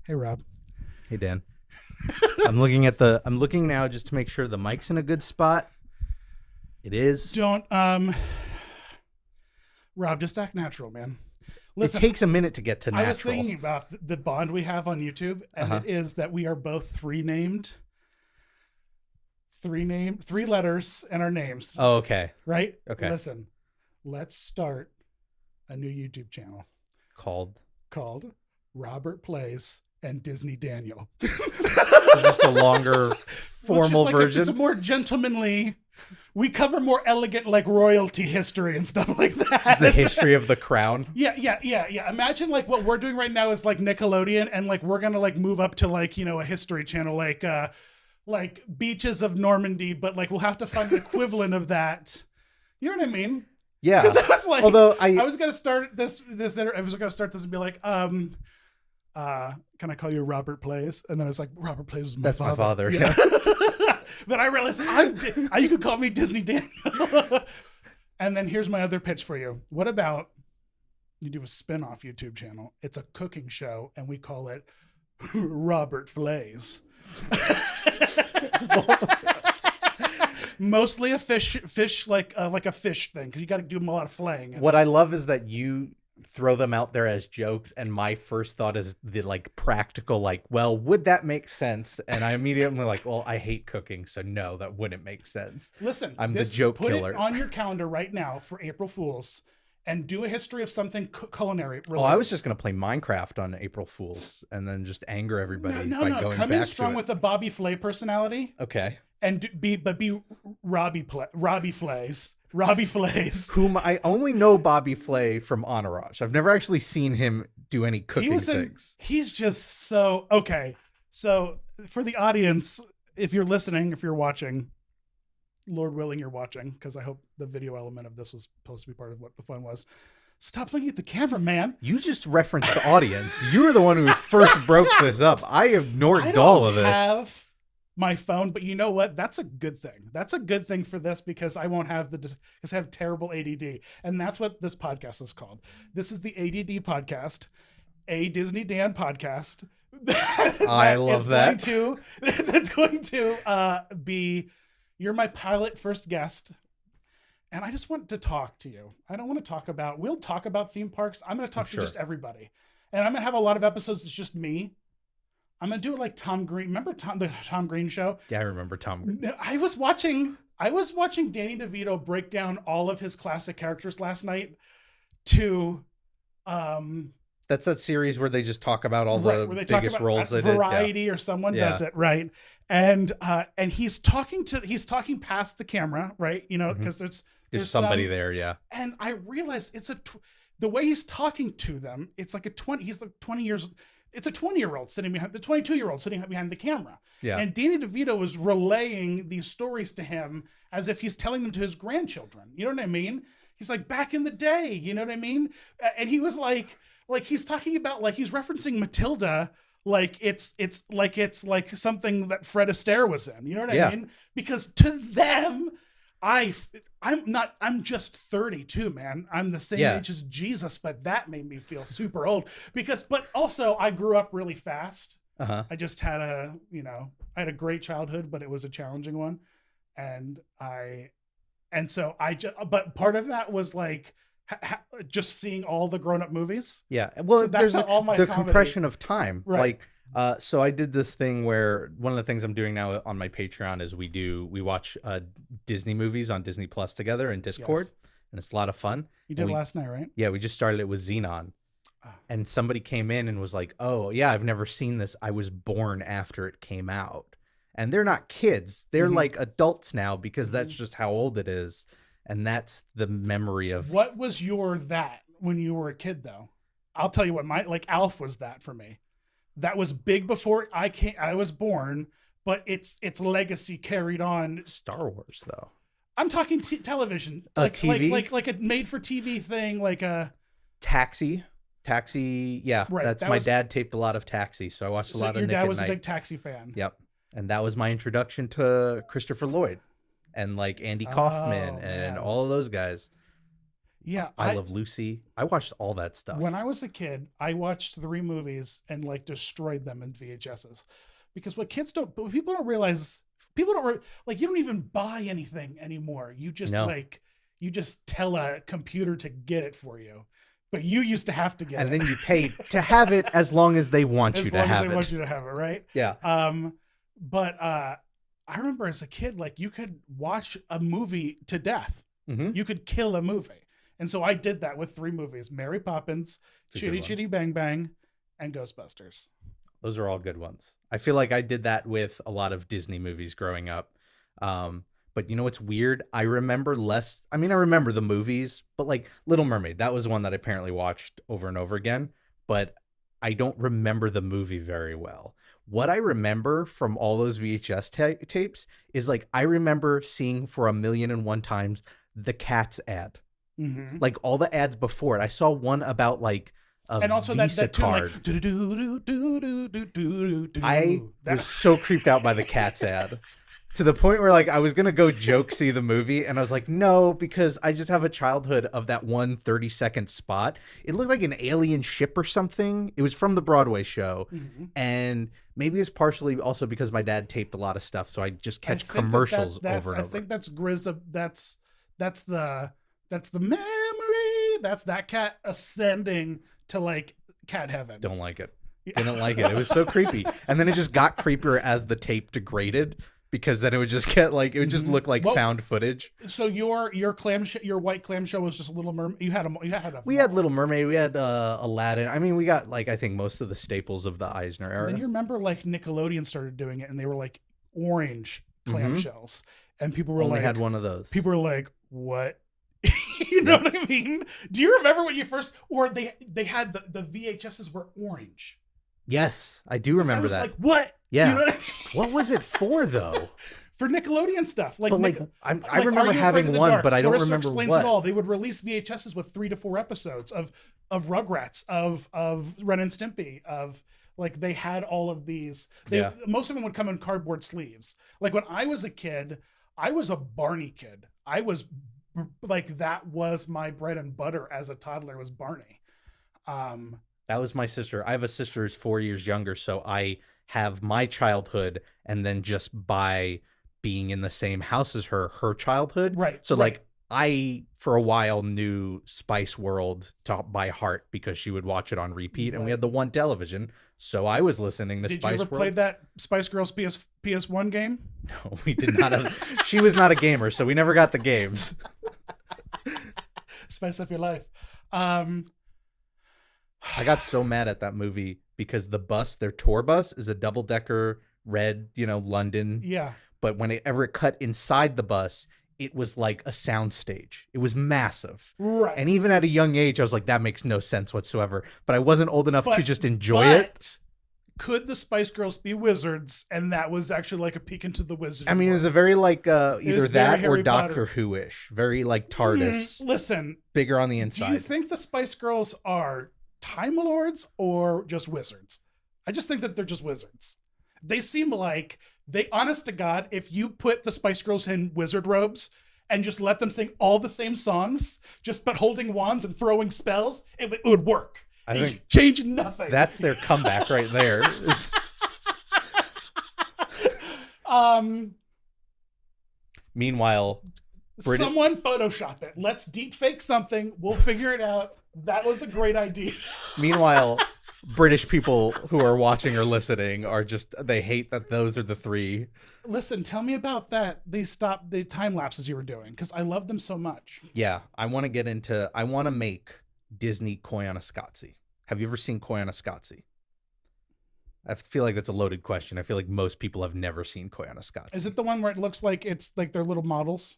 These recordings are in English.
Hey, Rob. Hey Dan. I'm looking now just to make sure the mic's in a good spot. It is. Don't Rob, just act natural, man. It Listen, takes a minute to get to I was natural. thinking about the bond we have on YouTube, and Uh-huh. it is that we are both three letters in our names, Oh, okay. right? Okay. Listen, let's start a new YouTube channel Called called Robert Plays and Disney Daniel. just a longer Which is formal like version. it's a more gentlemanly. We cover more elegant, like royalty history and stuff like that. It's the history of the crown. Yeah. Imagine like what we're doing right now is like Nickelodeon, and like we're gonna like move up to like a history channel, like Beaches of Normandy, but like we'll have to find an equivalent of that. You know what I mean? Yeah. Because I was like, Although I was gonna start this. I was gonna start this and be like, can I call you Robert Plays? And then I was like, Robert Plays was that's my father. Yeah. Yeah. But I realized you could call me Disney Daniel. And then here's my other pitch for you. What about you do a spin-off YouTube channel? It's a cooking show, and we call it Robert Flays. Mostly a fish like a fish thing, because you got to do a lot of flaying. What I love is that you throw them out there as jokes, and my first thought is the like practical, like, well, would that make sense? And I immediately like, well, I hate cooking, so no, that wouldn't make sense. Listen, I'm the joke put killer. It on your calendar right now for April Fools, and do a history of something culinary related. Oh, I was just gonna play Minecraft on April Fools and then just anger everybody by going Come back in strong to it. with a Bobby Flay personality, Okay. and be Robbie Flays. Robbie Flays. Whom I only know Bobby Flay from Entourage. I've never actually seen him do any cooking things. He's just so okay. So for the audience, if you're listening, if you're watching, Lord willing, you're watching, because I hope the video element of this was supposed to be part of what the fun was. Stop looking at the camera, man. You just referenced the audience. You were the one who first broke this up. I ignored all of this. I have my phone, but you know what? That's a good thing. That's a good thing for this, because I won't have because I have terrible ADD, and that's what this podcast is called. This is the ADD podcast, a Disney Dan podcast. I love that. That's going to be. You're my pilot first guest, and I just want to talk to you. I don't want to talk about. We'll talk about theme parks. I'm going to talk to just everybody, and I'm going to have a lot of episodes. It's just me. I'm gonna do it like Tom Green. Remember the Tom Green show? Yeah, I remember Tom Green. I was watching Danny DeVito break down all of his classic characters last night to That's that series where they just talk about all right, the biggest roles they did. Variety or someone does it, right? And he's talking past the camera, right? You know, because there's somebody there, yeah. And I realized the way he's talking to them, it's like he's like 20 years. It's a 20-year-old sitting behind the 22-year-old sitting behind the camera. Yeah. And Danny DeVito was relaying these stories to him as if he's telling them to his grandchildren. You know what I mean? He's like, back in the day, you know what I mean? And he was like he's talking about, like, he's referencing Matilda like it's like something that Fred Astaire was in. You know what I mean? Because to them, I'm just 32, man. I'm the same age as Jesus, but that made me feel super old but also I grew up really fast. I just had I had a great childhood, but it was a challenging one. But part of that was like just seeing all the grown-up movies. Yeah. Well, So that's there's all my the comedy. compression of time. Right. Like, so I did this thing where one of the things I'm doing now on my Patreon is we watch Disney movies on Disney Plus together in Discord, and it's a lot of fun. You did last night, right? Yeah, we just started it with Xenon. And somebody came in and was like, oh, yeah, I've never seen this. I was born after it came out. And they're not kids. They're like adults now, because that's just how old it is. And that's the memory of... What was your that when you were a kid, though? I'll tell you what, Alf was that for me. That was big before I was born, but its legacy carried on. Star Wars, though. I'm talking television. TV? Like a made-for-TV thing, like a... Taxi, yeah. Right, My dad taped a lot of Taxi, so I watched a lot of Nick at Night. Your dad was a big Taxi fan. Yep. And that was my introduction to Christopher Lloyd and like Andy Kaufman and all of those guys. Yeah, I Love Lucy. I watched all that stuff. when I was a kid, I watched 3 movies and like destroyed them in VHSs, because what people don't realize, like, you don't even buy anything anymore. You just No. you just tell a computer to get it for you, but you used to have to get And it. then you pay to have it as long as they want you As to long as have they it. want you to have it, right? Yeah. But I remember as a kid, like, you could watch a movie to death. Mm-hmm. You could kill a movie. And so I did that with 3 movies: Mary Poppins, Chitty Chitty Bang Bang, and Ghostbusters. Those are all good ones. I feel like I did that with a lot of Disney movies growing up. But you know what's weird? I remember less. I mean, I remember the movies, but like Little Mermaid, that was one that I apparently watched over and over again. But I don't remember the movie very well. What I remember from all those VHS tapes is like I remember seeing for 1,000,001 times the Cats ad. Mm-hmm. Like all the ads before it. I saw one about like a And also Visa that tune, card. like, I was so creeped out by the Cats ad to the point where like I was gonna go joke see the movie, and I was like, no, because I just have a childhood of that one 30-second spot. It looked like an alien ship or something. It was from the Broadway show, and maybe it's partially also because my dad taped a lot of stuff, so I just catch commercials over and over. I think that's Grizz. That's the memory. That's that cat ascending to like cat heaven. Don't like it. Didn't like it. It was so creepy. And then it just got creepier as the tape degraded, because then it would just get like, it would just look like found footage. So your white clam show was just a Little Mermaid. We had Little Mermaid. We had Aladdin. I mean, we got like, I think most of the staples of the Eisner era. Then you remember like Nickelodeon started doing it, and they were like orange clamshells, and people were Only like, had one of those. People were like, what? You know what I mean? Do you remember when you first, or they had the VHSs were orange? Yes, I do remember that. Like, what? Yeah. You know what, what was it for though? For Nickelodeon stuff. Like, but like, I remember having one, but I don't Clarissa remember explains what. It all. They would release VHSs with 3 to 4 episodes of Rugrats, of Ren and Stimpy, of like, they had all of these. Most of them would come in cardboard sleeves. Like when I was a kid, I was a Barney kid. I was like, that was my bread and butter as a toddler, was Barney. That was my sister. I have a sister who's 4 years younger, so I have my childhood, and then just by being in the same house as her childhood. Right. So like I, for a while, knew Spice World by heart because she would watch it on repeat, and we had the one television, so I was listening to Spice World. Did you ever play that Spice Girls PS1 game? No, we did not. She was not a gamer, so we never got the games. Spice up your life. I got so mad at that movie because the bus, their tour bus, is a double-decker red, London. Yeah. But whenever it cut inside the bus, it was like a soundstage. It was massive. Right. And even at a young age, I was like, that makes no sense whatsoever. But I wasn't old enough to just enjoy it. Could the Spice Girls be wizards? And that was actually like a peek into the wizard. I mean, it was a very like either that or Doctor Who-ish. Very like TARDIS. Listen. Bigger on the inside. Do you think the Spice Girls are Time Lords or just wizards? I just think that they're just wizards. They seem like honest to God, if you put the Spice Girls in wizard robes and just let them sing all the same songs, just but holding wands and throwing spells, it would work. I think change nothing. That's their comeback right there. Meanwhile, someone Photoshop it. Let's deep fake something. We'll figure it out. That was a great idea. Meanwhile, British people who are watching or listening they hate that those are the 3. Listen, tell me about that. They stopped the time lapses you were doing, because I love them so much. Yeah, I want to make Disney Koyaanisqatsi. Have you ever seen Koyaanisqatsi? I feel like that's a loaded question. I feel like most people have never seen Koyaanisqatsi. Is it the one where it looks like it's like they're little models?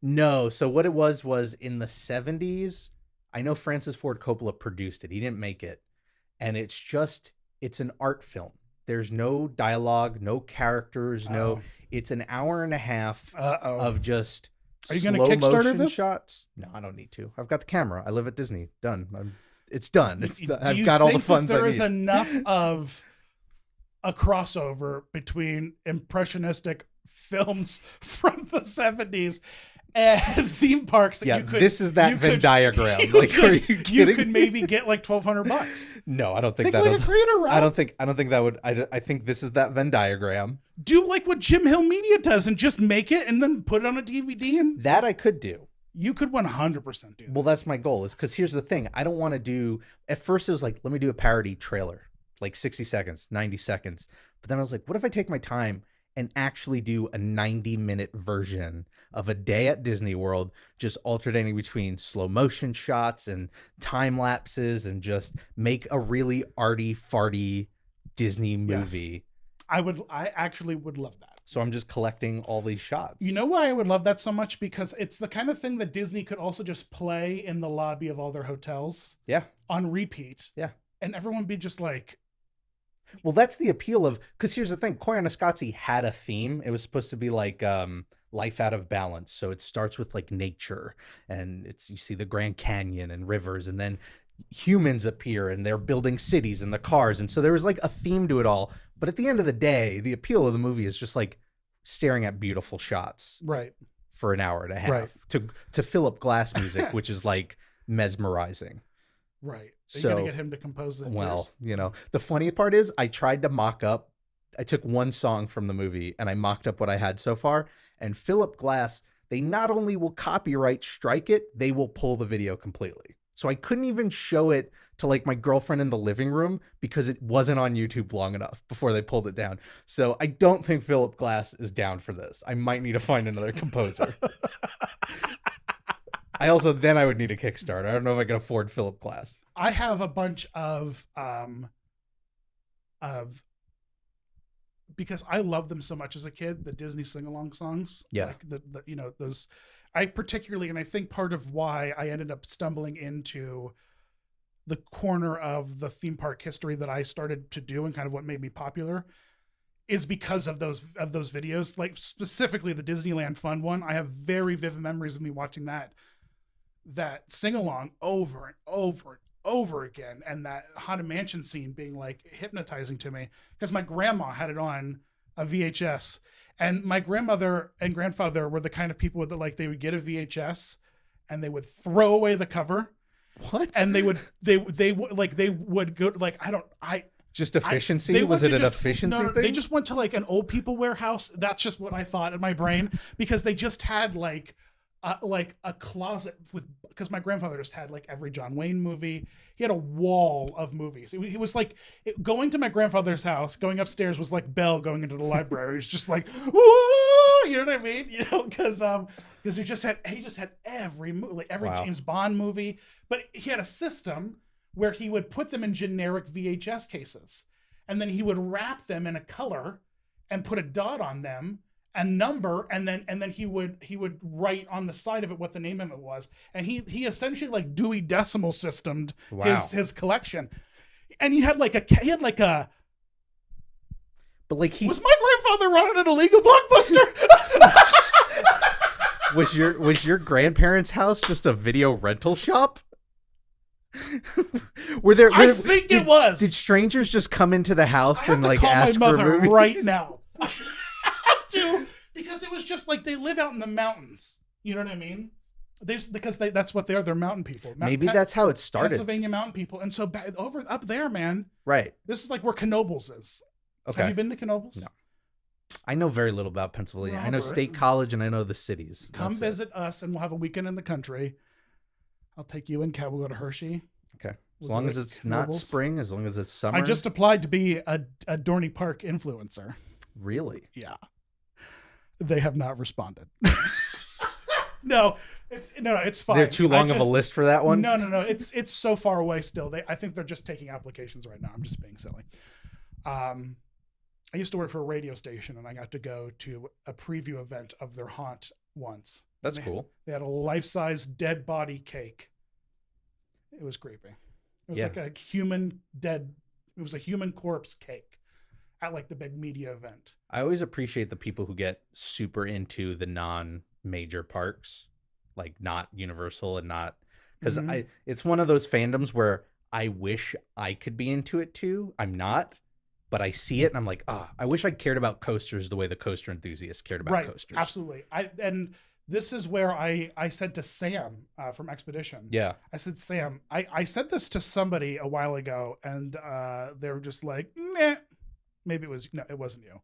No. So what it was in the 70s, I know Francis Ford Coppola produced it. He didn't make it. And it's an art film. There's no dialogue, no characters, it's an hour and a half of just Are you going to Kickstarter this? Shots. No, I don't need to. I've got the camera. I live at Disney. Done. It's done. I've got all the funds I need. There is enough of a crossover between impressionistic films from the 70s and theme parks that Yeah, you could. this is that you Venn could- diagram. You Like, are you could, kidding you could me? maybe get like $1,200. No, I don't think Think that'll. like a creator route. I don't think that would. I think this is that Venn diagram. Do like what Jim Hill Media does and just make it and then put it on a DVD, and That I could do. you could 100% do that. Well, that's my goal. Is because here's the thing. I don't want to do. At first, it was like, let me do a parody trailer, like 60 seconds, 90 seconds. But then I was like, what if I take my time and actually do a 90-minute version of a day at Disney World, just alternating between slow motion shots and time lapses, and just make a really arty farty Disney movie. I actually would love that. So I'm just collecting all these shots. You know why I would love that so much? Because it's the kind of thing that Disney could also just play in the lobby of all their hotels Yeah. on repeat. Yeah. And everyone be just like, Well, that's the appeal of, because here's the thing, Koyaanisqatsi had a theme. It was supposed to be like life out of balance. So it starts with like nature, and you see the Grand Canyon and rivers, and then humans appear and they're building cities and the cars. And so there was like a theme to it all. But at the end of the day, the appeal of the movie is just like staring at beautiful shots right. for an hour and a half Right. to Philip Glass music, which is like mesmerizing. Right. Are you So, going to get him to compose it? well, you know, the funny part is I tried to mock up. I took one song from the movie and I mocked up what I had so far. And Philip Glass, they not only will copyright strike it, they will pull the video completely. So I couldn't even show it to like my girlfriend in the living room because it wasn't on YouTube long enough before they pulled it down. So I don't think Philip Glass is down for this. I might need to find another composer. I would need a Kickstarter. I don't know if I can afford Philip Glass. I have a bunch of because I love them so much as a kid, the Disney sing-along songs. Yeah. Like the you know, those, I particularly, and I think part of why I ended up stumbling into the corner of the theme park history that I started to do and kind of what made me popular is because of those videos, like specifically the Disneyland Fun one. I have very vivid memories of me watching that sing-along over and over and over again, and that Haunted Mansion scene being like hypnotizing to me because my grandma had it on a VHS, and my grandmother and grandfather were the kind of people that like they would get a VHS and they would throw away the cover. What? And they would go like Just efficiency? they Was went it to an just- efficiency no, thing? They just went to like an old people warehouse. That's just what I thought in my brain because they just had like a closet with, because my grandfather just had like every John Wayne movie. He had a wall of movies. He was like going to my grandfather's house, going upstairs was like Belle going into the library. It's just like, whoa, you know what I mean? You know, because he just had every movie, like every Wow. James Bond movie, but he had a system where he would put them in generic VHS cases, and then he would wrap them in a color and put a dot on them and number, and then he would write on the side of it what the name of it was, and he essentially like Dewey Decimal Systemed Wow. his collection, and he had like a But like was my grandfather running an illegal blockbuster? was your grandparents' house just a video rental shop? I think it was. Did strangers just come into the I house have and to like call my ask for mother movies? right now. I have to, because it was just like they live out in the mountains. You know what I mean? That's what they are. They're mountain people. Maybe that's how it started. Pennsylvania mountain people, and so up there, man. Right. This is like where Knoebels is. Okay. Have you been to Knoebels? No. I know very little about Pennsylvania. I know Robert. State College and I know the cities. Come That's it. visit us, and we'll have a weekend in the country. I'll take you and Kat. We'll go to Hershey. Okay. As We'll long go as to it's not Knoebels. spring, as long as it's summer. I just applied to be a Dorney Park influencer. Really? Yeah. They have not responded. No, it's fine. They're too long of a list for that one? No. It's so far away still. I think they're just taking applications right now. I'm just being silly. I used to work for a radio station, and I got to go to a preview event of their haunt once. That's cool. They had a life-size dead body cake. It was creepy. It was like a human dead. It was a human corpse cake at like the big media event. I always appreciate the people who get super into the non-major parks, like not Universal and not, because Mhm. it's one of those fandoms where I wish I could be into it too. I'm not, but I see it and I'm like, I wish I cared about coasters the way the coaster enthusiasts cared about coasters. Absolutely. And this is where I said to Sam from Expedition. Yeah. I said, Sam, I said this to somebody a while ago, and they were just like, meh. Maybe it was, no, it wasn't you.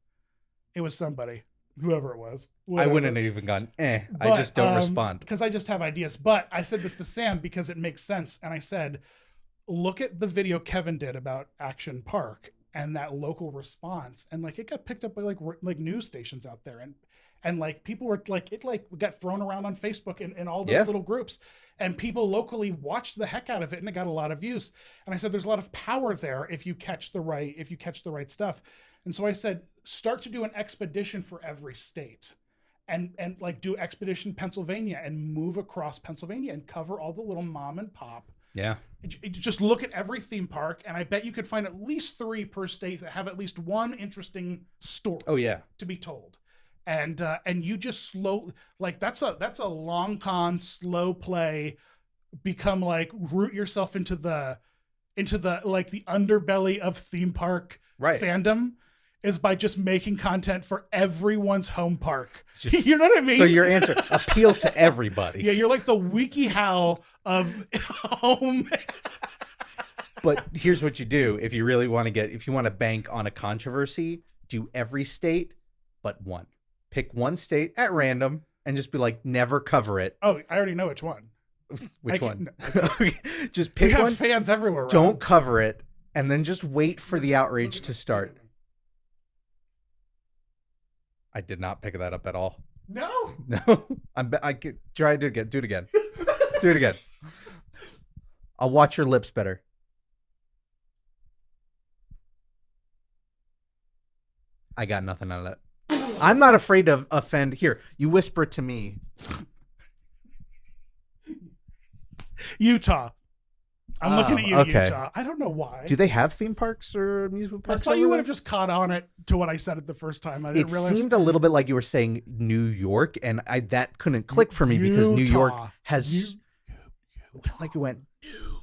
It was somebody, whoever it was. Whatever. I wouldn't have even gone, I just don't respond. Because I just have ideas. But I said this to Sam because it makes sense. And I said, look at the video Kevin did about Action Park and that local response. And like, it got picked up by like news stations out there. And like people were like, it like got thrown around on Facebook and all those little groups, and people locally watched the heck out of it, and it got a lot of views. And I said, there's a lot of power there if you catch the right stuff. And so I said, start to do an expedition for every state, and like do Expedition Pennsylvania and move across Pennsylvania and cover all the little mom and pop. Yeah. Just look at every theme park, and I bet you could find at least 3 per state that have at least one interesting story. Oh yeah. To be told. And you just slow, like that's a long con, slow play, become like root yourself into the like the underbelly of theme park fandom is by just making content for everyone's home park. You know what I mean? So your answer, appeal to everybody. Yeah, you're like the WikiHow of home. But here's what you do if you really want to if you want to bank on a controversy, do every state but one. Pick one state at random and just be like, never cover it. Oh, I already know which one. Which one? Just pick we have one. Fans everywhere. Rob. Don't cover it, and then just wait for the outrage to start. I did not pick that up at all. No. I could try to do it again. Do it again. I'll watch your lips better. I got nothing out of that. I'm not afraid to offend. Here, you whisper to me. Utah. I'm looking at you, okay. Utah. I don't know why. Do they have theme parks or amusement parks? I thought you would have just caught on it to what I said it the first time. I didn't realize. It seemed a little bit like you were saying New York, and that couldn't click for me because New York has like you went New York,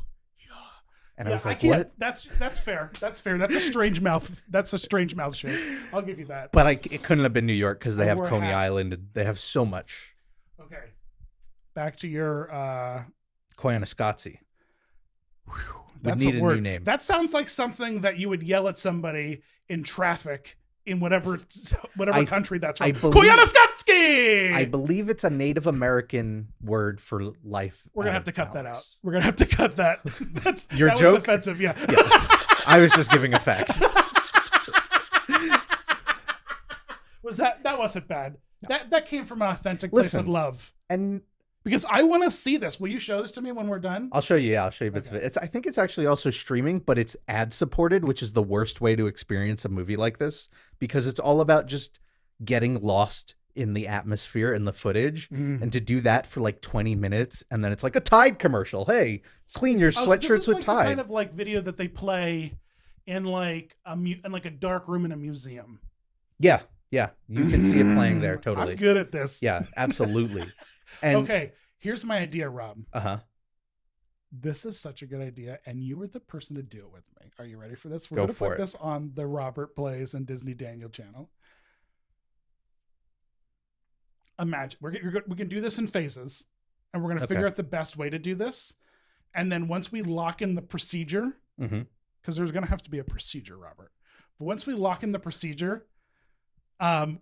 and I was like, what? That's fair. That's fair. That's a strange mouth. That's a strange mouth shape. I'll give you that. But it couldn't have been New York because they have Coney Island. And they have so much. Okay, back to your Koyaanisqatsi. That's need a word. New name. That sounds like something that you would yell at somebody in traffic in whatever country that's from. Koyaanisqatsi! I believe it's a Native American word for life. We're gonna have to cut that out. We're gonna have to cut that. That's your that joke. Was offensive, yeah. I was just giving a fact. That wasn't bad. That came from an authentic place of love. And because I want to see this. Will you show this to me when we're done? I'll show you. Yeah, I'll show you bits of it. I think it's actually also streaming, but it's ad supported, which is the worst way to experience a movie like this because it's all about just getting lost in the atmosphere and the footage. And to do that for like 20 minutes, and then it's like a Tide commercial. Hey, clean your sweatshirts with Tide. The kind of like video that they play in like a dark room in a museum. Yeah. Yeah, you can see it playing there, totally. I'm good at this. Yeah, absolutely. And, okay, here's my idea, Rob. Uh-huh. This is such a good idea, and you were the person to do it with me. Are you ready for this? We're going to put this on the Robert Plays and Disney Daniel channel. Imagine, we can do this in phases, and we're going to figure out the best way to do this. And then once we lock in the procedure, because there's going to have to be a procedure, Robert. But once we lock in the procedure,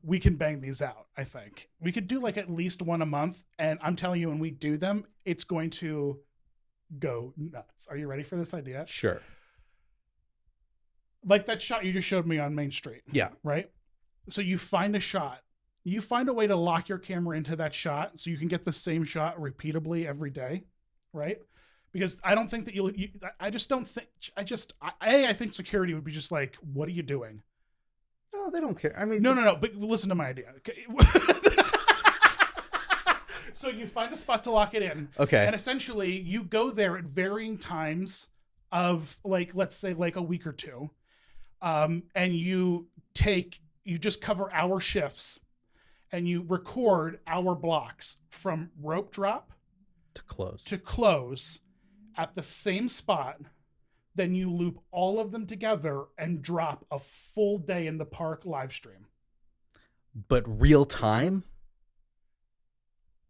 we can bang these out. I think we could do like at least one a month. And I'm telling you, when we do them, it's going to go nuts. Are you ready for this idea? Sure. Like that shot you just showed me on Main Street. Yeah. Right. So you find a shot, you find a way to lock your camera into that shot so you can get the same shot repeatably every day. Right. Because I don't think that I think security would be just like, what are you doing? No, they don't care. I mean, no. But listen to my idea. Okay. So you find a spot to lock it in. Okay. And essentially, you go there at varying times of like, let's say, like a week or two, and you just cover hour shifts, and you record hour blocks from rope drop to close at the same spot. Then you loop all of them together and drop a full day in the park live stream. But real time?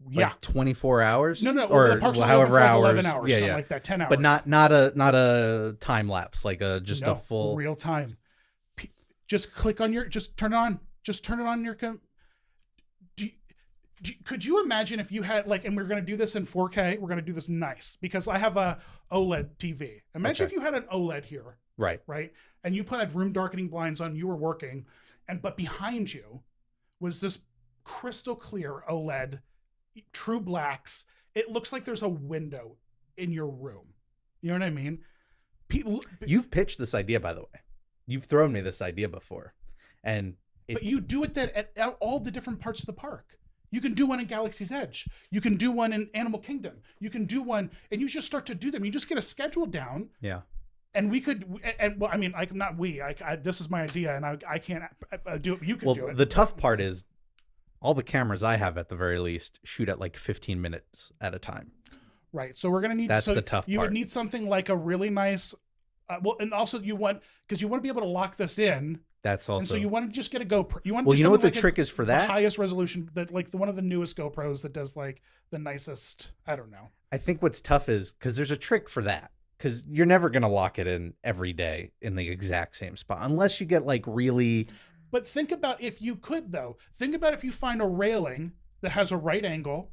Yeah. Like 24 hours? No, or the park's only however open for like hours. 11 hours, something like that, 10 hours. But not a time lapse, like just a full real time. Just click on just turn it on. Just turn it on your could you imagine if you had and we're going to do this in 4K, we're going to do this nice because I have a OLED TV. Imagine if you had an OLED here. Right. And you had room darkening blinds on, you were working, but behind you was this crystal clear OLED, true blacks. It looks like there's a window in your room. You know what I mean? You've pitched this idea, by the way. You've thrown me this idea before. But you do it at all the different parts of the park. You can do one in Galaxy's Edge. You can do one in Animal Kingdom. You can do one, and you just start to do them. You just get a schedule down. Yeah. And we could, well, I mean, not we. This is my idea, and I can't do it. You can do it. Well, the tough part is all the cameras I have, at the very least, shoot at like 15 minutes at a time. Right. So we're gonna need. That's the tough part. You would need something like a really nice. And also because you want to be able to lock this in. That's also. And so you want to just get a GoPro. You know what the trick is for that? The highest resolution, that one of the newest GoPros that does the nicest. I don't know. I think what's tough is because there's a trick for that. Because you're never going to lock it in every day in the exact same spot unless you get really. But think about if you could, though. Think about if you find a railing that has a right angle,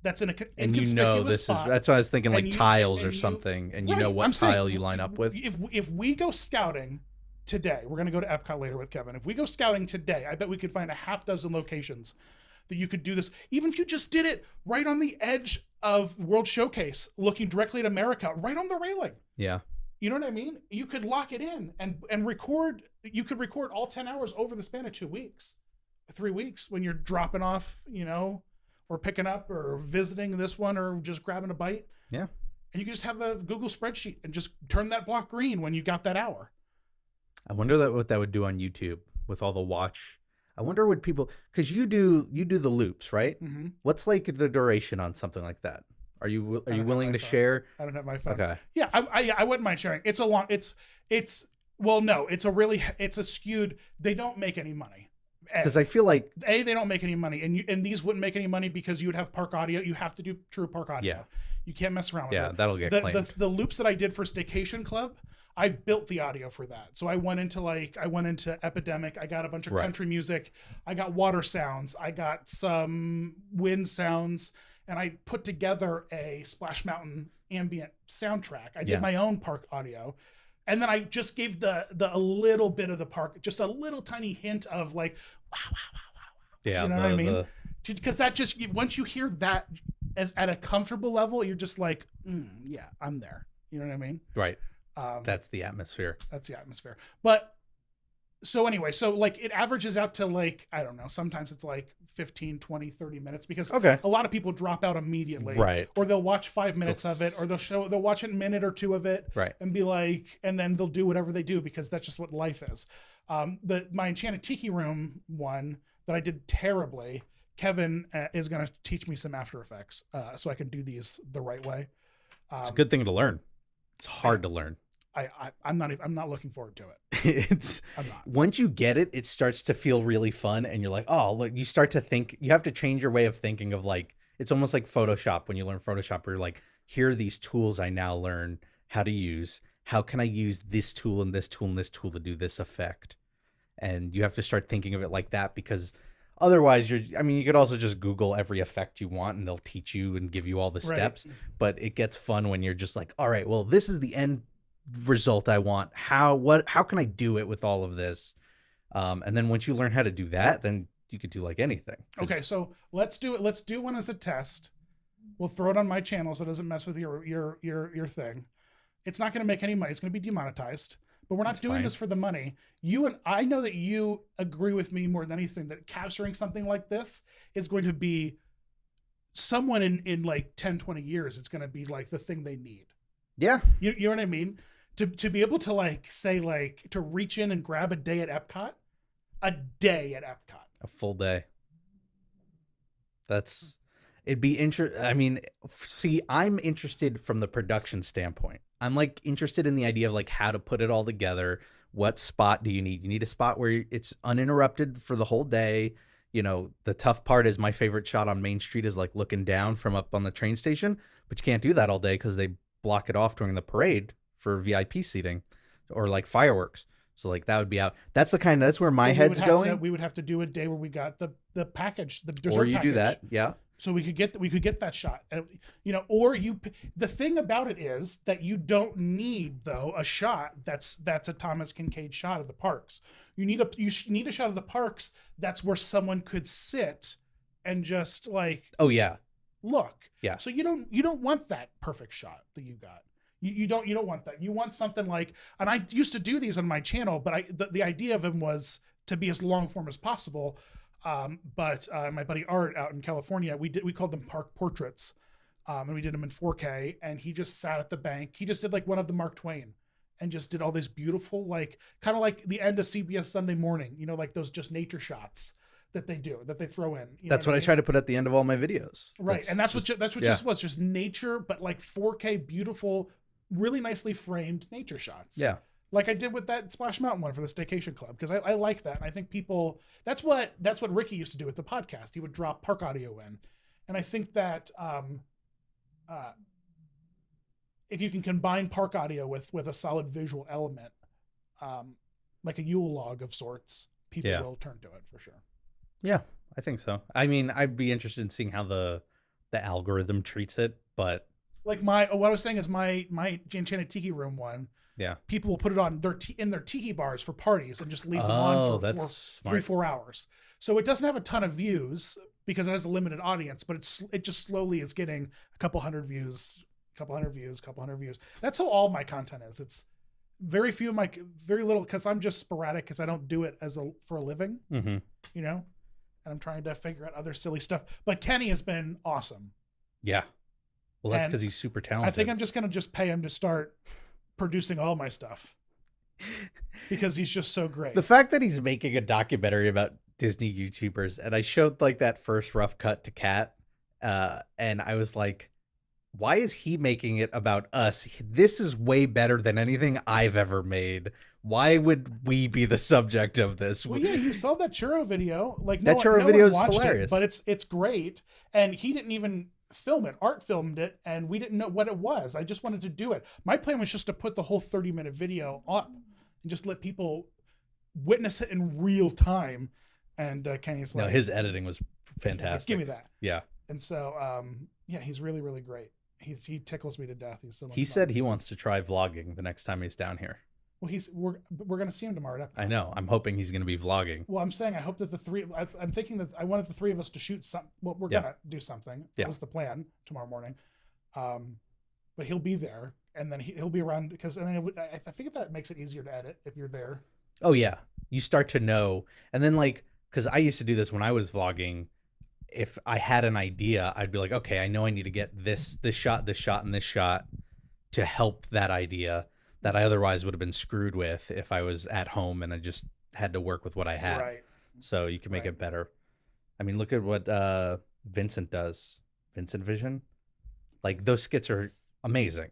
that's in a inconspicuous spot. That's why I was thinking tiles or something, and you know what tile you line up with. If we go scouting today, we're going to go to Epcot later with Kevin. If we go scouting today, I bet we could find a half dozen locations that you could do this. Even if you just did it right on the edge of World Showcase, looking directly at America, right on the railing. Yeah. You know what I mean? You could lock it in and record. You could record all 10 hours over the span of 2 weeks, 3 weeks when you're dropping off, or picking up or visiting this one or just grabbing a bite. Yeah. And you can just have a Google spreadsheet and just turn that block green when you got that hour. I wonder what that would do on YouTube with all the watch. I wonder what people, because you do the loops, right? Mm-hmm. What's the duration on something like that? Are you willing to share? I don't have my phone. Okay. Yeah, I wouldn't mind sharing. It's a skewed. They don't make any money. Because I feel like they don't make any money, and these wouldn't make any money because you would have park audio. You have to do true park audio. Yeah. You can't mess around with it. Yeah, that'll get claimed. The loops that I did for Staycation Club, I built the audio for that. So I went into Epidemic. I got a bunch of country music. I got water sounds. I got some wind sounds, and I put together a Splash Mountain ambient soundtrack. I did my own park audio. And then I just gave a little bit of the park, just a little tiny hint of wow, wow, wow, wow, wow. Yeah. You know what I mean? Because that just, once you hear that at a comfortable level, you're just like, yeah, I'm there. You know what I mean? Right. That's the atmosphere. But so anyway, it averages out to I don't know, sometimes it's 15, 20, 30 minutes because a lot of people drop out immediately. Right. Or they'll watch 5 minutes of it, or they'll watch a minute or two of it. Right. And be and then they'll do whatever they do because that's just what life is. My Enchanted Tiki Room one that I did terribly, Kevin is going to teach me some After Effects so I can do these the right way. It's a good thing to learn. It's hard to learn. I'm not looking forward to it. I'm not. Once you get it, it starts to feel really fun, and you're like, oh, look, you start to think. You have to change your way of thinking of it's almost like Photoshop when you learn Photoshop, where you're here are these tools I now learn how to use. How can I use this tool and this tool and this tool to do this effect? And you have to start thinking of it like that because otherwise you could also just Google every effect you want and they'll teach you and give you all the steps. Right. But it gets fun when you're just all right, well, this is the end result I want. How can I do it with all of this? And then once you learn how to do that, then you could do anything. Okay, so let's do it. Let's do one as a test. We'll throw it on my channel so it doesn't mess with your thing. It's not going to make any money. It's going to be demonetized. But we're not doing this for the money. I know that you agree with me more than anything that capturing something like this is going to be someone in 10, 20 years. It's going to be the thing they need. Yeah. You know what I mean? To be able to say to reach in and grab a day at Epcot. A full day. It'd be interesting. See, I'm interested from the production standpoint. I'm interested in the idea of how to put it all together. What spot do you need? You need a spot where it's uninterrupted for the whole day. you know, the tough part is my favorite shot on Main Street is like looking down from up on the train station, but you can't do that all day because they block it off during the parade for VIP seating or like fireworks. So like that would be out. That's where my head's going. We would have to do a day where we got the package, the dessert or you package. do that, yeah. So we could get that shot, and you know, or you. The thing about it is that you don't need though a shot that's a Thomas Kincaid shot of the parks. You need a shot of the parks that's where someone could sit and just like look. Yeah. So you don't want that perfect shot that you got. You don't want that. You want something like, and I used to do these on my channel, but the idea of them was to be as long form as possible. But my buddy Art out in California, we called them park portraits, and we did them in 4K. And he just sat at the bank. He just did like one of the Mark Twain, and just did all these beautiful, like kind of like the end of CBS Sunday Morning, you know, like those just nature shots that they throw in. That's what I try to put at the end of all my videos. Right, and that's what just was just nature, but like 4K beautiful, really nicely framed nature shots. Yeah. Like I did with that Splash Mountain one for the Staycation Club, because I like that. And I think people, that's what Ricky used to do with the podcast. He would drop park audio in. And I think that if you can combine park audio with a solid visual element, like a Yule log of sorts, people will turn to it for sure. Yeah, I think so. I mean, I'd be interested in seeing how the algorithm treats it, but like what I was saying is my Enchanted Tiki Room one. Yeah. People will put it on in their tiki bars for parties and just leave them on for 3-4 hours. So it doesn't have a ton of views because it has a limited audience, but it just slowly is getting a couple hundred views. That's how all my content is. It's very little, because I'm just sporadic because I don't do it for a living, mm-hmm. you know, and I'm trying to figure out other silly stuff. But Kenny has been awesome. Yeah. Well, that's because he's super talented. I think I'm just going to pay him to start producing all my stuff because he's just so great. The fact that he's making a documentary about Disney YouTubers, and I showed like that first rough cut to Kat, and I was like, why is he making it about us? This is way better than anything I've ever made. Why would we be the subject of this? Well, yeah, you saw that churro video. Like that churro video is hilarious, but it's great. And he didn't even film it. Art filmed it, and we didn't know what it was. I just wanted to do it. My plan was just to put the whole 30-minute video up and just let people witness it in real time. And Kenny's like, no, his editing was fantastic. Like, give me that. Yeah. And so, yeah, he's really, really great. He tickles me to death. He's so much He fun. said he wants to try vlogging the next time he's down here. Well, we're going to see him tomorrow at Epcot. I know. I'm hoping he's going to be vlogging. Well, I'm saying I hope that I'm thinking that I wanted the three of us to shoot some. Well, we're going to do something. That was the plan tomorrow morning. But he'll be there, and then he'll be around because I think that makes it easier to edit if you're there. Oh yeah, you start to know, and then like because I used to do this when I was vlogging. If I had an idea, I'd be like, okay, I know I need to get this shot, and this shot to help that idea that I otherwise would have been screwed with if I was at home and I just had to work with what I had. Right. So you can make it better. I mean, look at what Vincent does. Vincent Vision. Like those skits are amazing.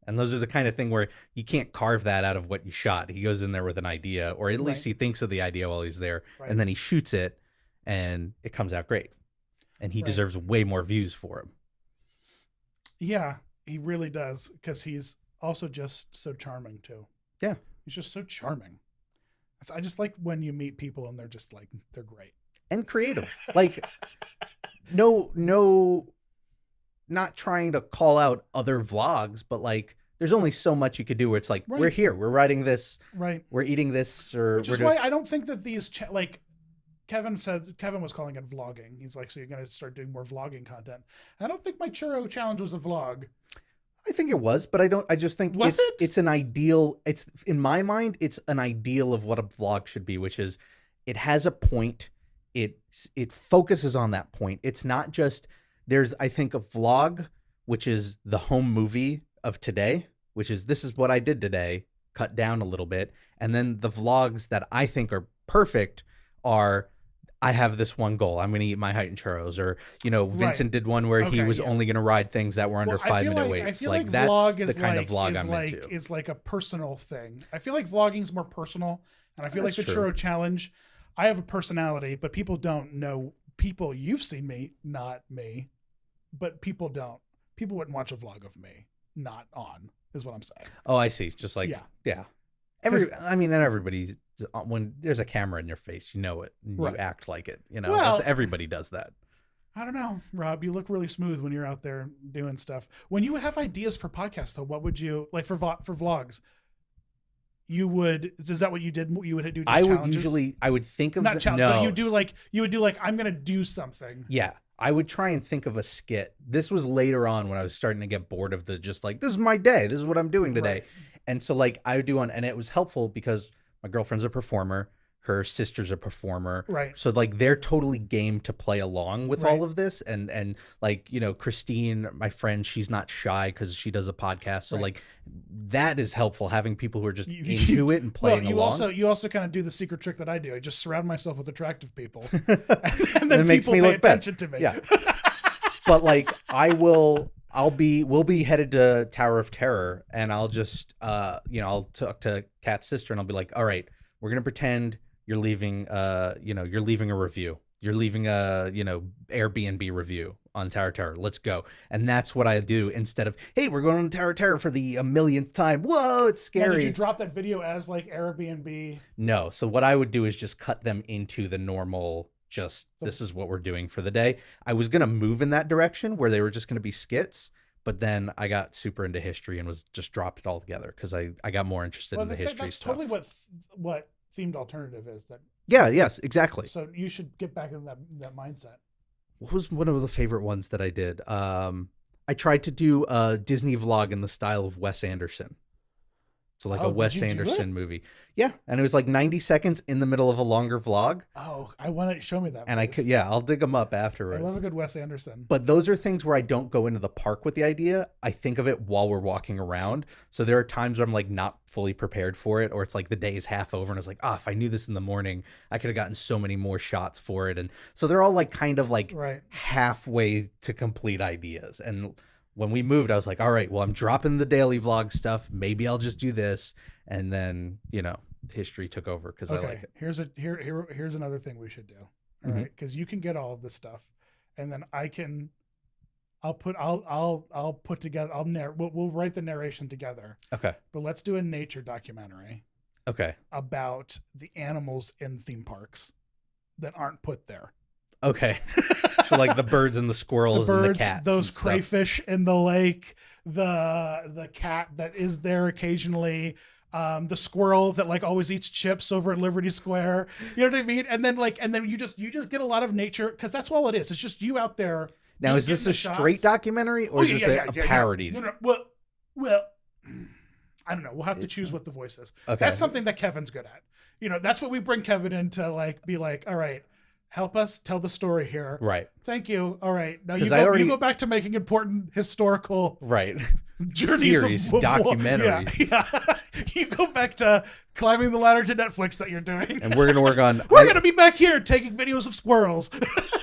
And those are the kind of thing where you can't carve that out of what you shot. He goes in there with an idea, or at least he thinks of the idea while he's there, and then he shoots it and it comes out great. And he deserves way more views for him. Yeah, he really does, because he's also just so charming too. Yeah. He's just so charming. I just like when you meet people and they're just like, they're great. And creative. Like, no, not trying to call out other vlogs, but like, there's only so much you could do where it's like, we're here, we're writing this, we're eating this, or which is why I don't think that these, Kevin was calling it vlogging. He's like, so you're going to start doing more vlogging content. I don't think my churro challenge was a vlog. I think it was, but I just think it's an ideal. It's in my mind, it's an ideal of what a vlog should be, which is it has a point. It focuses on that point. It's not just I think a vlog, which is the home movie of today, which is this is what I did today, cut down a little bit. And then the vlogs that I think are perfect are I have this one goal. I'm going to eat my height and churros. Or, Vincent did one where he was only going to ride things that were under 5-minute waits. I feel like that's vlog the kind of vlog I'm into. It's like a personal thing. I feel like vlogging is more personal. And I feel like the churro challenge, I have a personality, but people don't know. People, you've seen me, not me, but people don't. People wouldn't watch a vlog of me not on, is what I'm saying. Oh, I see. Just like, yeah. I mean, and everybody, when there's a camera in your face, you know it. And you act like it. You know, Well, everybody does that. I don't know, Rob. You look really smooth when you're out there doing stuff. When you would have ideas for podcasts, though, what would you like for vlogs? You would. Is that what you did? You would do. Just challenges? I would think of not challenges, but you would do like I'm gonna do something. Yeah, I would try and think of a skit. This was later on when I was starting to get bored of the just like this is my day. This is what I'm doing today, and so like I would do and it was helpful because my girlfriend's a performer. Her sister's a performer. Right. So like they're totally game to play along with all of this. And like, you know, Christine, my friend, she's not shy because she does a podcast. So like that is helpful, having people who are just into it and playing along. You also kind of do the secret trick that I do. I just surround myself with attractive people. And then it makes me pay look attention better. to me. Yeah. But like we'll be headed to Tower of Terror and I'll just I'll talk to Kat's sister and I'll be like, all right, we're gonna pretend you're leaving you're leaving a review. You're leaving a, Airbnb review on Tower Terror. Let's go. And that's what I do instead of, hey, we're going on Tower Terror for the 1,000,000th time. Whoa, it's scary. Now, did you drop that video as like Airbnb? No. So what I would do is just cut them into the normal, this is what we're doing for the day. I was going to move in that direction where they were just going to be skits. But then I got super into history and was just dropped it all together because I got more interested in the history stuff. That's totally what themed alternative is. That yes, exactly. So you should get back in that mindset. What was one of the favorite ones that I did? I tried to do a Disney vlog in the style of Wes Anderson. So like a Wes Anderson movie. Yeah. And it was like 90 seconds in the middle of a longer vlog. Oh, I want to show me that. And please. I'll dig them up afterwards. I love a good Wes Anderson. But those are things where I don't go into the park with the idea. I think of it while we're walking around. So there are times where I'm like not fully prepared for it, or it's like the day is half over and it's like, if I knew this in the morning, I could have gotten so many more shots for it. And so they're all like kind of like halfway to complete ideas. And when we moved, I was like, all right, well, I'm dropping the daily vlog stuff. Maybe I'll just do this. And then, history took over because I like it. Here's another thing we should do. All right. Because you can get all of this stuff and then I'll put together, we'll write the narration together. Okay. But let's do a nature documentary. Okay. About the animals in theme parks that aren't put there. Okay. So like the birds and the squirrels and the cats. Those crayfish in the lake, the cat that is there occasionally, the squirrel that like always eats chips over at Liberty Square. You know what I mean? And then you just get a lot of nature because that's all it is. It's just you out there. Now, is this a straight documentary or is this a parody? No. Well, I don't know. We'll have to choose what the voice is. Okay. That's something that Kevin's good at. That's what we bring Kevin in to like be like, all right, help us tell the story here. Right. Thank you. All right. Now you go back to making important historical journeys series, documentaries. Yeah. You go back to climbing the ladder to Netflix that you're doing. And we're going to work on... We're going to be back here taking videos of squirrels.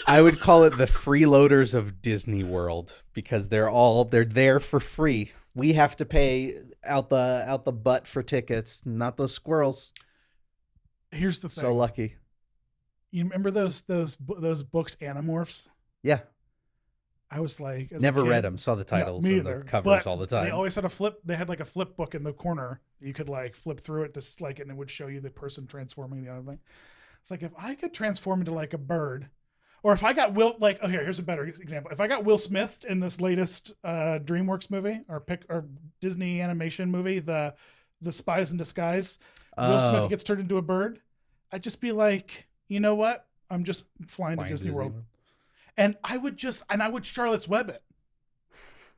I would call it the freeloaders of Disney World because they're there for free. We have to pay out the butt for tickets, not those squirrels. Here's the thing. So lucky. You remember those books, Animorphs? Yeah. I was like, never read them. Saw the titles and the covers all the time. They always had They had like a flip book in the corner. You could like flip through it to like, and it would show you the person transforming the other thing. It's like if I could transform into like a bird, or if I got here's a better example. If I got Will Smith in this latest DreamWorks movie or Disney animation movie, the Spies in Disguise, Will Smith gets turned into a bird. I'd just be like, you know what? I'm just flying to Disney World. And I would Charlotte's Web it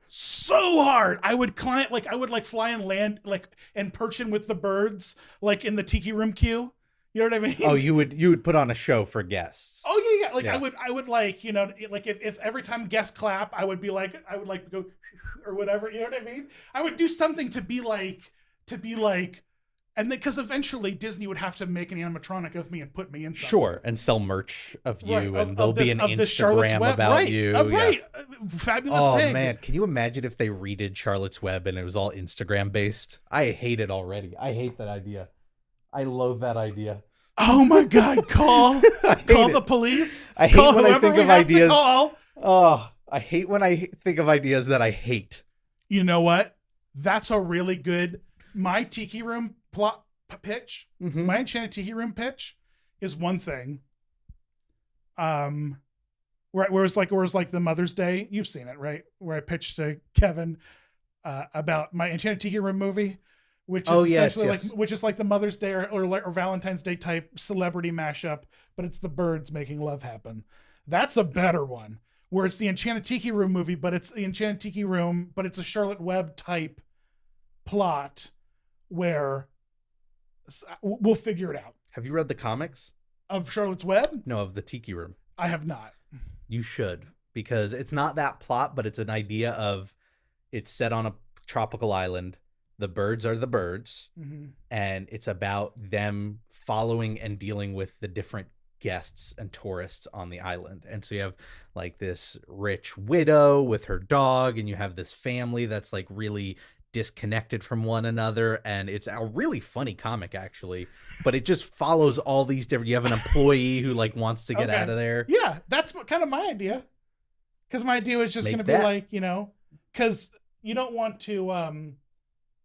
so hard. I would fly and land and perch in with the birds like in the tiki room queue. You know what I mean? Oh, you would put on a show for guests. Oh yeah. I would like, if every time guests clap, I would go or whatever. You know what I mean? I would do something to be like. And then, because eventually Disney would have to make an animatronic of me and put me in something. Sure, and sell merch of you, and there'll be an Instagram about you. Right, fabulous pig. Oh man, can you imagine if they redid Charlotte's Web and it was all Instagram based? I hate it already. I hate that idea. I loathe that idea. Oh my God! Call hate the it. police. I hate Call when I whoever think we of have to ideas. call. Oh, I hate when I think of ideas that I hate. You know what? That's a really good. My tiki room plot pitch. Mm-hmm. My enchanted tiki room pitch is one thing. Where it's like the Mother's Day. You've seen it, right? Where I pitched to Kevin about my enchanted tiki room movie, which is essentially like the Mother's Day or Valentine's Day type celebrity mashup, but it's the birds making love happen. That's a better one. Where it's the Enchanted Tiki Room movie, but it's the Enchanted Tiki Room, but it's a Charlotte Webb type plot where we'll figure it out. Have you read the comics? Of Charlotte's Web? No, of the Tiki Room. I have not. You should, because it's not that plot, but it's an idea of it's set on a tropical island. The birds are the birds, and it's about them following and dealing with the different guests and tourists on the island. And so you have like this rich widow with her dog, and you have this family that's like really disconnected from one another, and it's a really funny comic actually, but it just follows all these different. You have an employee who like wants to get out of there. Yeah, that's kind of my idea, because my idea was just going to be like, because you don't want to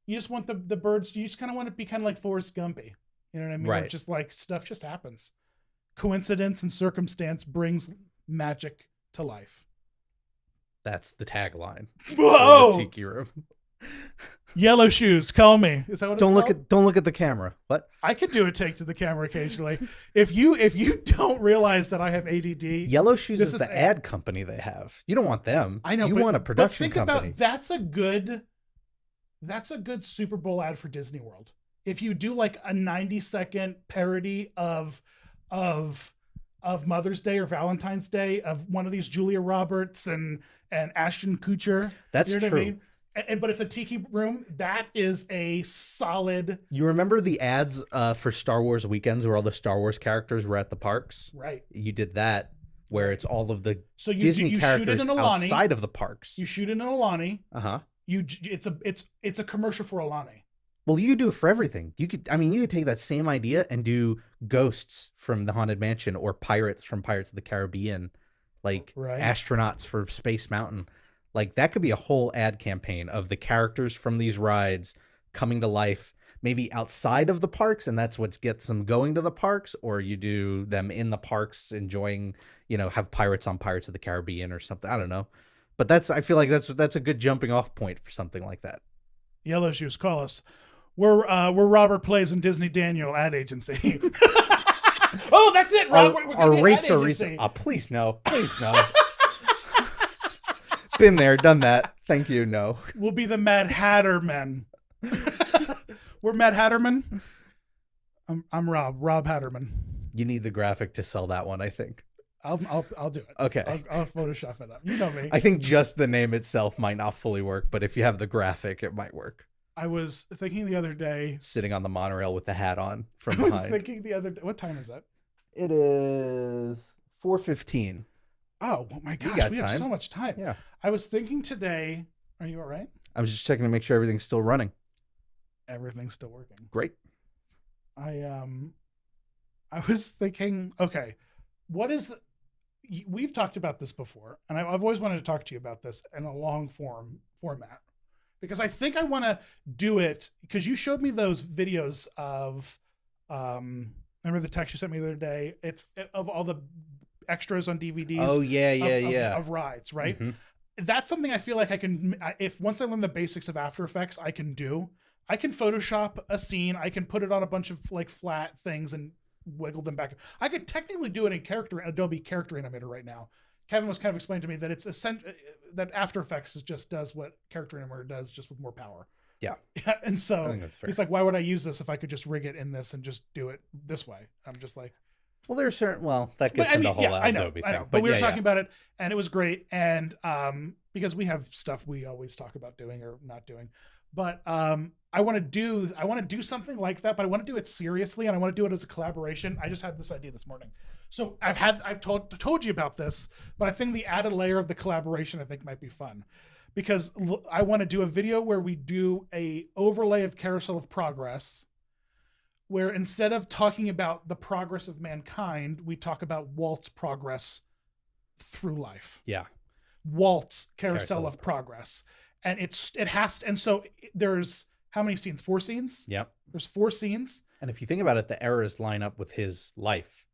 you just want the birds, you just kind of want to be kind of like Forrest Gumpy, you know what I mean? Right. Where just like stuff just happens. Coincidence and circumstance brings magic to life. That's the tagline. Whoa! The Tiki Room. Yellow shoes, call me. Is that what don't it's look called? at don't look at the camera. What? I could do a take to the camera occasionally. If you don't realize that I have ADD, Yellow Shoes is the ad company they have. You don't want them. I know. You want a production company. About that's a good Super Bowl ad for Disney World. If you do like a 90-second parody of Mother's Day or Valentine's Day of one of these Julia Roberts and Ashton Kutcher. That's you know true. What I mean? But it's a tiki room. That is a solid. You remember the ads for Star Wars weekends where all the Star Wars characters were at the parks? Right. You did that where it's all of the so Disney characters shoot it in Alani, outside of the parks. You shoot it in Alani. Uh-huh. It's a commercial for Alani. Well, you could do it for everything. You could take that same idea and do ghosts from the Haunted Mansion or pirates from Pirates of the Caribbean, like astronauts for Space Mountain. Like that could be a whole ad campaign of the characters from these rides coming to life, maybe outside of the parks, and that's what gets them going to the parks, or you do them in the parks enjoying, have pirates on Pirates of the Caribbean or something. I don't know. But I feel like that's a good jumping off point for something like that. Yellow Shoes, call us. We're Robert Plays and Disney Daniel ad agency. Oh, that's it, Rob. Our rates are recent. Please no. Been there, done that. Thank you. No. We'll be the Mad Hatter Men. We're Mad Hatterman. I'm Rob Hatterman. You need the graphic to sell that one, I think. I'll do it. Okay. I'll Photoshop it up. You know me. I think just the name itself might not fully work, but if you have the graphic, it might work. I was thinking the other day, sitting on the monorail with the hat on from behind. I was thinking the other day, what time is that? It is 4:15. Oh my gosh, we have so much time. Yeah. I was thinking today, are you all right? I was just checking to make sure everything's still running. Everything's still working. Great. I was thinking, okay, we've talked about this before, and I've always wanted to talk to you about this in a long format, because I think I want to do it, because you showed me those videos of, remember the text you sent me the other day, of all the extras on DVDs. Oh yeah. Of rides, right? Mm-hmm. That's something I feel like I can, if once I learn the basics of After Effects, I can Photoshop a scene. I can put it on a bunch of like flat things and wiggle them back. I could technically do it in Adobe Character Animator right now. Kevin was kind of explaining to me that it's that After Effects just does what Character Animator does, just with more power. Yeah. And so I think that's fair. He's like, why would I use this if I could just rig it in this and just do it this way? I'm just like, well, there's certain, that gets into the whole Adobe thing. But we were talking about it, and it was great. And because we have stuff we always talk about doing or not doing, but I want to do something like that, but I want to do it seriously, and I want to do it as a collaboration. I just had this idea this morning. So I've told you about this, but I think the added layer of the collaboration I think might be fun, because I want to do a video where we do a overlay of Carousel of Progress where instead of talking about the progress of mankind, we talk about Walt's progress through life. Yeah. Walt's carousel of progress. And so there's how many scenes? 4 scenes? Yep. There's 4 scenes. And if you think about it, the eras line up with his life.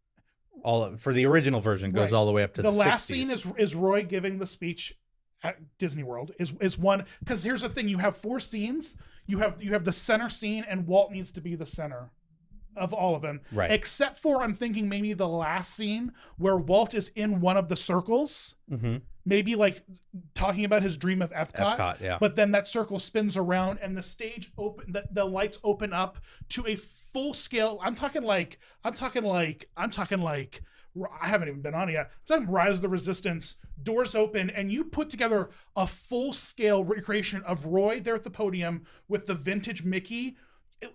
For the original version goes all the way up to the last 60s. scene is Roy giving the speech at Disney World is one, because here's the thing, you have 4 scenes. You have the center scene, and Walt needs to be the center of all of them. Right. Except for, I'm thinking maybe the last scene where Walt is in one of the circles. Mm-hmm. Maybe like talking about his dream of Epcot. Yeah. But then that circle spins around and the stage the lights open up to a full scale. I haven't even been on it yet. I'm talking Rise of the Resistance, doors open, and you put together a full scale recreation of Roy there at the podium with the vintage Mickey,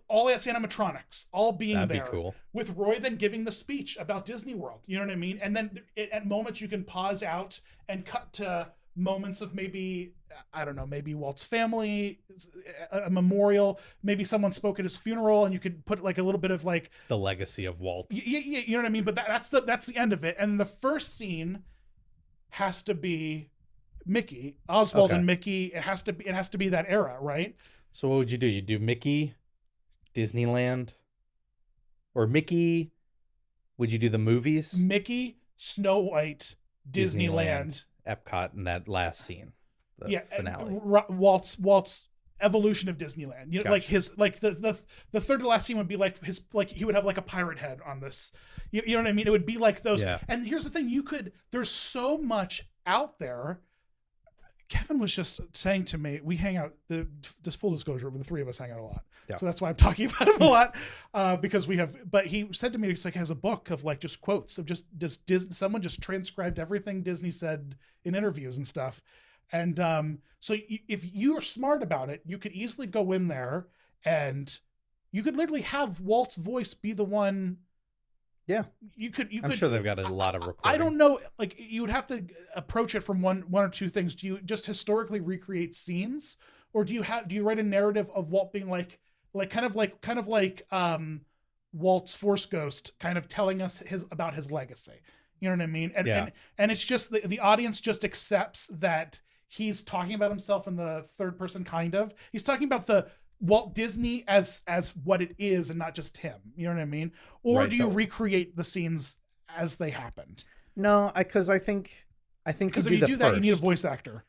all as animatronics, all being That'd there. be cool. With Roy then giving the speech about Disney World. You know what I mean? And then at moments you can pause out and cut to moments of maybe, I don't know, maybe Walt's family, a memorial, maybe someone spoke at his funeral, and you could put like a little bit of like the legacy of Walt. Yeah, you know what I mean? But that's the end of it. And the first scene has to be Mickey, Oswald and Mickey. It has to be that era, right? So what would you do? You do Mickey, Disneyland, or Mickey? Would you do the movies? Mickey, Snow White, Disneyland, Epcot, and that last scene, the finale. Walt's evolution of Disneyland. You know, Gotcha. like his the third to last scene would be like his, like he would have like a pirate head on this. You know what I mean? It would be like those. Yeah. And here's the thing: there's so much out there. Kevin was just saying to me, we hang out. This full disclosure, the 3 of us hang out a lot. Yeah. So that's why I'm talking about him a lot, because we have. But he said to me, he's like, has a book of like just quotes of just Disney. Someone just transcribed everything Disney said in interviews and stuff. And so if you are smart about it, you could easily go in there and you could literally have Walt's voice be the one. Yeah, I'm sure they've got a lot of recording. I don't know. Like you would have to approach it from one or two things. Do you just historically recreate scenes, or do you write a narrative of Walt being like kind of like Walt's Force Ghost, kind of telling us about his legacy? You know what I mean? And it's just the audience just accepts that he's talking about himself in the third person, kind of. He's talking about the Walt Disney as what it is and not just him. You know what I mean? Or do you recreate the scenes as they happened? No, because I think because if you do that, you need a voice actor.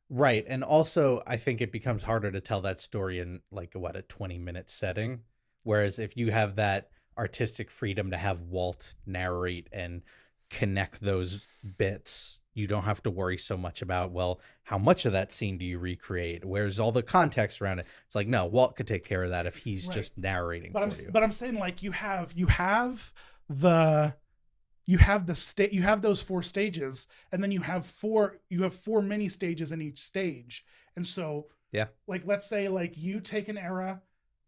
Right. And also I think it becomes harder to tell that story in like a 20-minute setting. Whereas if you have that artistic freedom to have Walt narrate and connect those bits, you don't have to worry so much about, well, how much of that scene do you recreate? Where's all the context around it? It's like, no, Walt could take care of that if he's just narrating for you. But I'm saying, like, you have those 4 stages, and then you have four mini stages in each stage. And so, like, let's say like you take an era,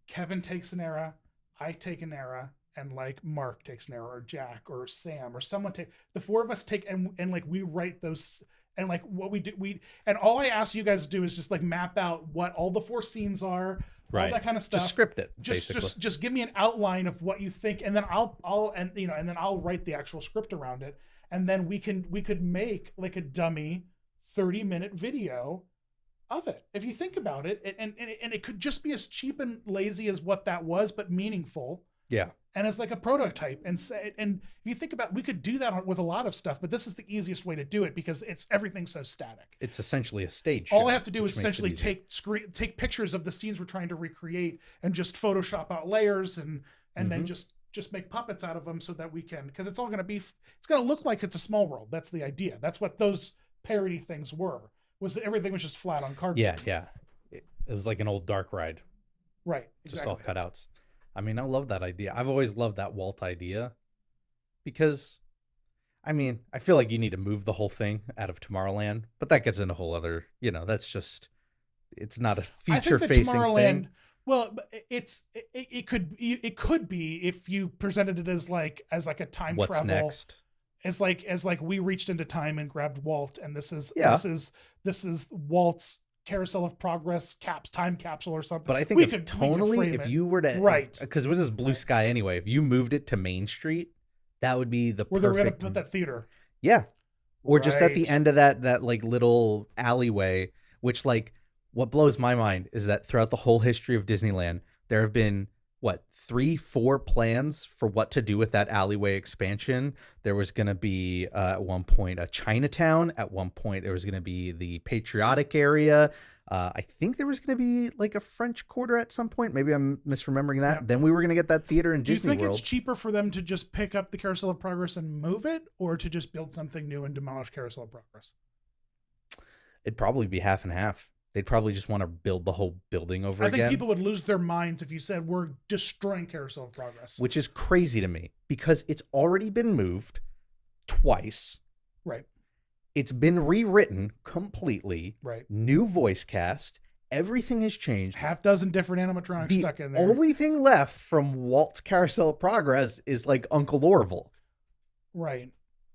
Kevin takes an era, I take an era, and like Mark takes an era, or Jack or Sam or someone the 4 of us take and like we write those, and like what we do, and all I ask you guys to do is just like map out what all the 4 scenes are, all that kind of stuff. Just script it. Just give me an outline of what you think, and then I'll write the actual script around it, and then we could make like a dummy 30-minute video of it, if you think about it, and it could just be as cheap and lazy as what that was, but meaningful. Yeah. And it's like a prototype, and if you think about, we could do that with a lot of stuff, but this is the easiest way to do it because everything's so static. It's essentially a stage show. All I have to do is essentially take pictures of the scenes we're trying to recreate and just Photoshop out layers and then just make puppets out of them so that we can, because it's going to look like it's a Small World. That's the idea. That's what those parody things were. Was that everything was just flat on cardboard. Yeah. It was like an old dark ride. Right. Just all cutouts. I mean, I love that idea. I've always loved that Walt idea because, I mean, I feel like you need to move the whole thing out of Tomorrowland, but that gets into a whole other, that's just, it's not a future-facing thing. Well, it could be if you presented it as like a time What's travel. Next? As like we reached into time and grabbed Walt, and this is Walt's Carousel of Progress time capsule or something. But I think we if could tonally, frame if it. you were to, Right, because this is Blue Sky anyway, if you moved it to Main Street, that would be the where they're going to perfect. put that theater. Yeah. Or just at the Right. end of that like little alleyway, which like what blows my mind is that throughout the whole history of Disneyland, there have been what 3-4 plans for what to do with that alleyway expansion. There was going to be at one point a Chinatown. At one point, there was going to be the patriotic area. I think there was going to be like a French Quarter at some point. Maybe I'm misremembering that. Yeah. Then we were going to get that theater in Do you Disney think World. it's cheaper for them to just pick up the Carousel of Progress and move it, or to just build something new and demolish Carousel of Progress? It'd probably be half and half. They'd probably just want to build the whole building over again. I think people would lose their minds if you said we're destroying Carousel of Progress. Which is crazy to me because it's already been moved twice. Right. It's been rewritten completely. Right. New voice cast. Everything has changed. Half dozen different animatronics stuck in there. The only thing left from Walt's Carousel of Progress is like Uncle Orville. Right.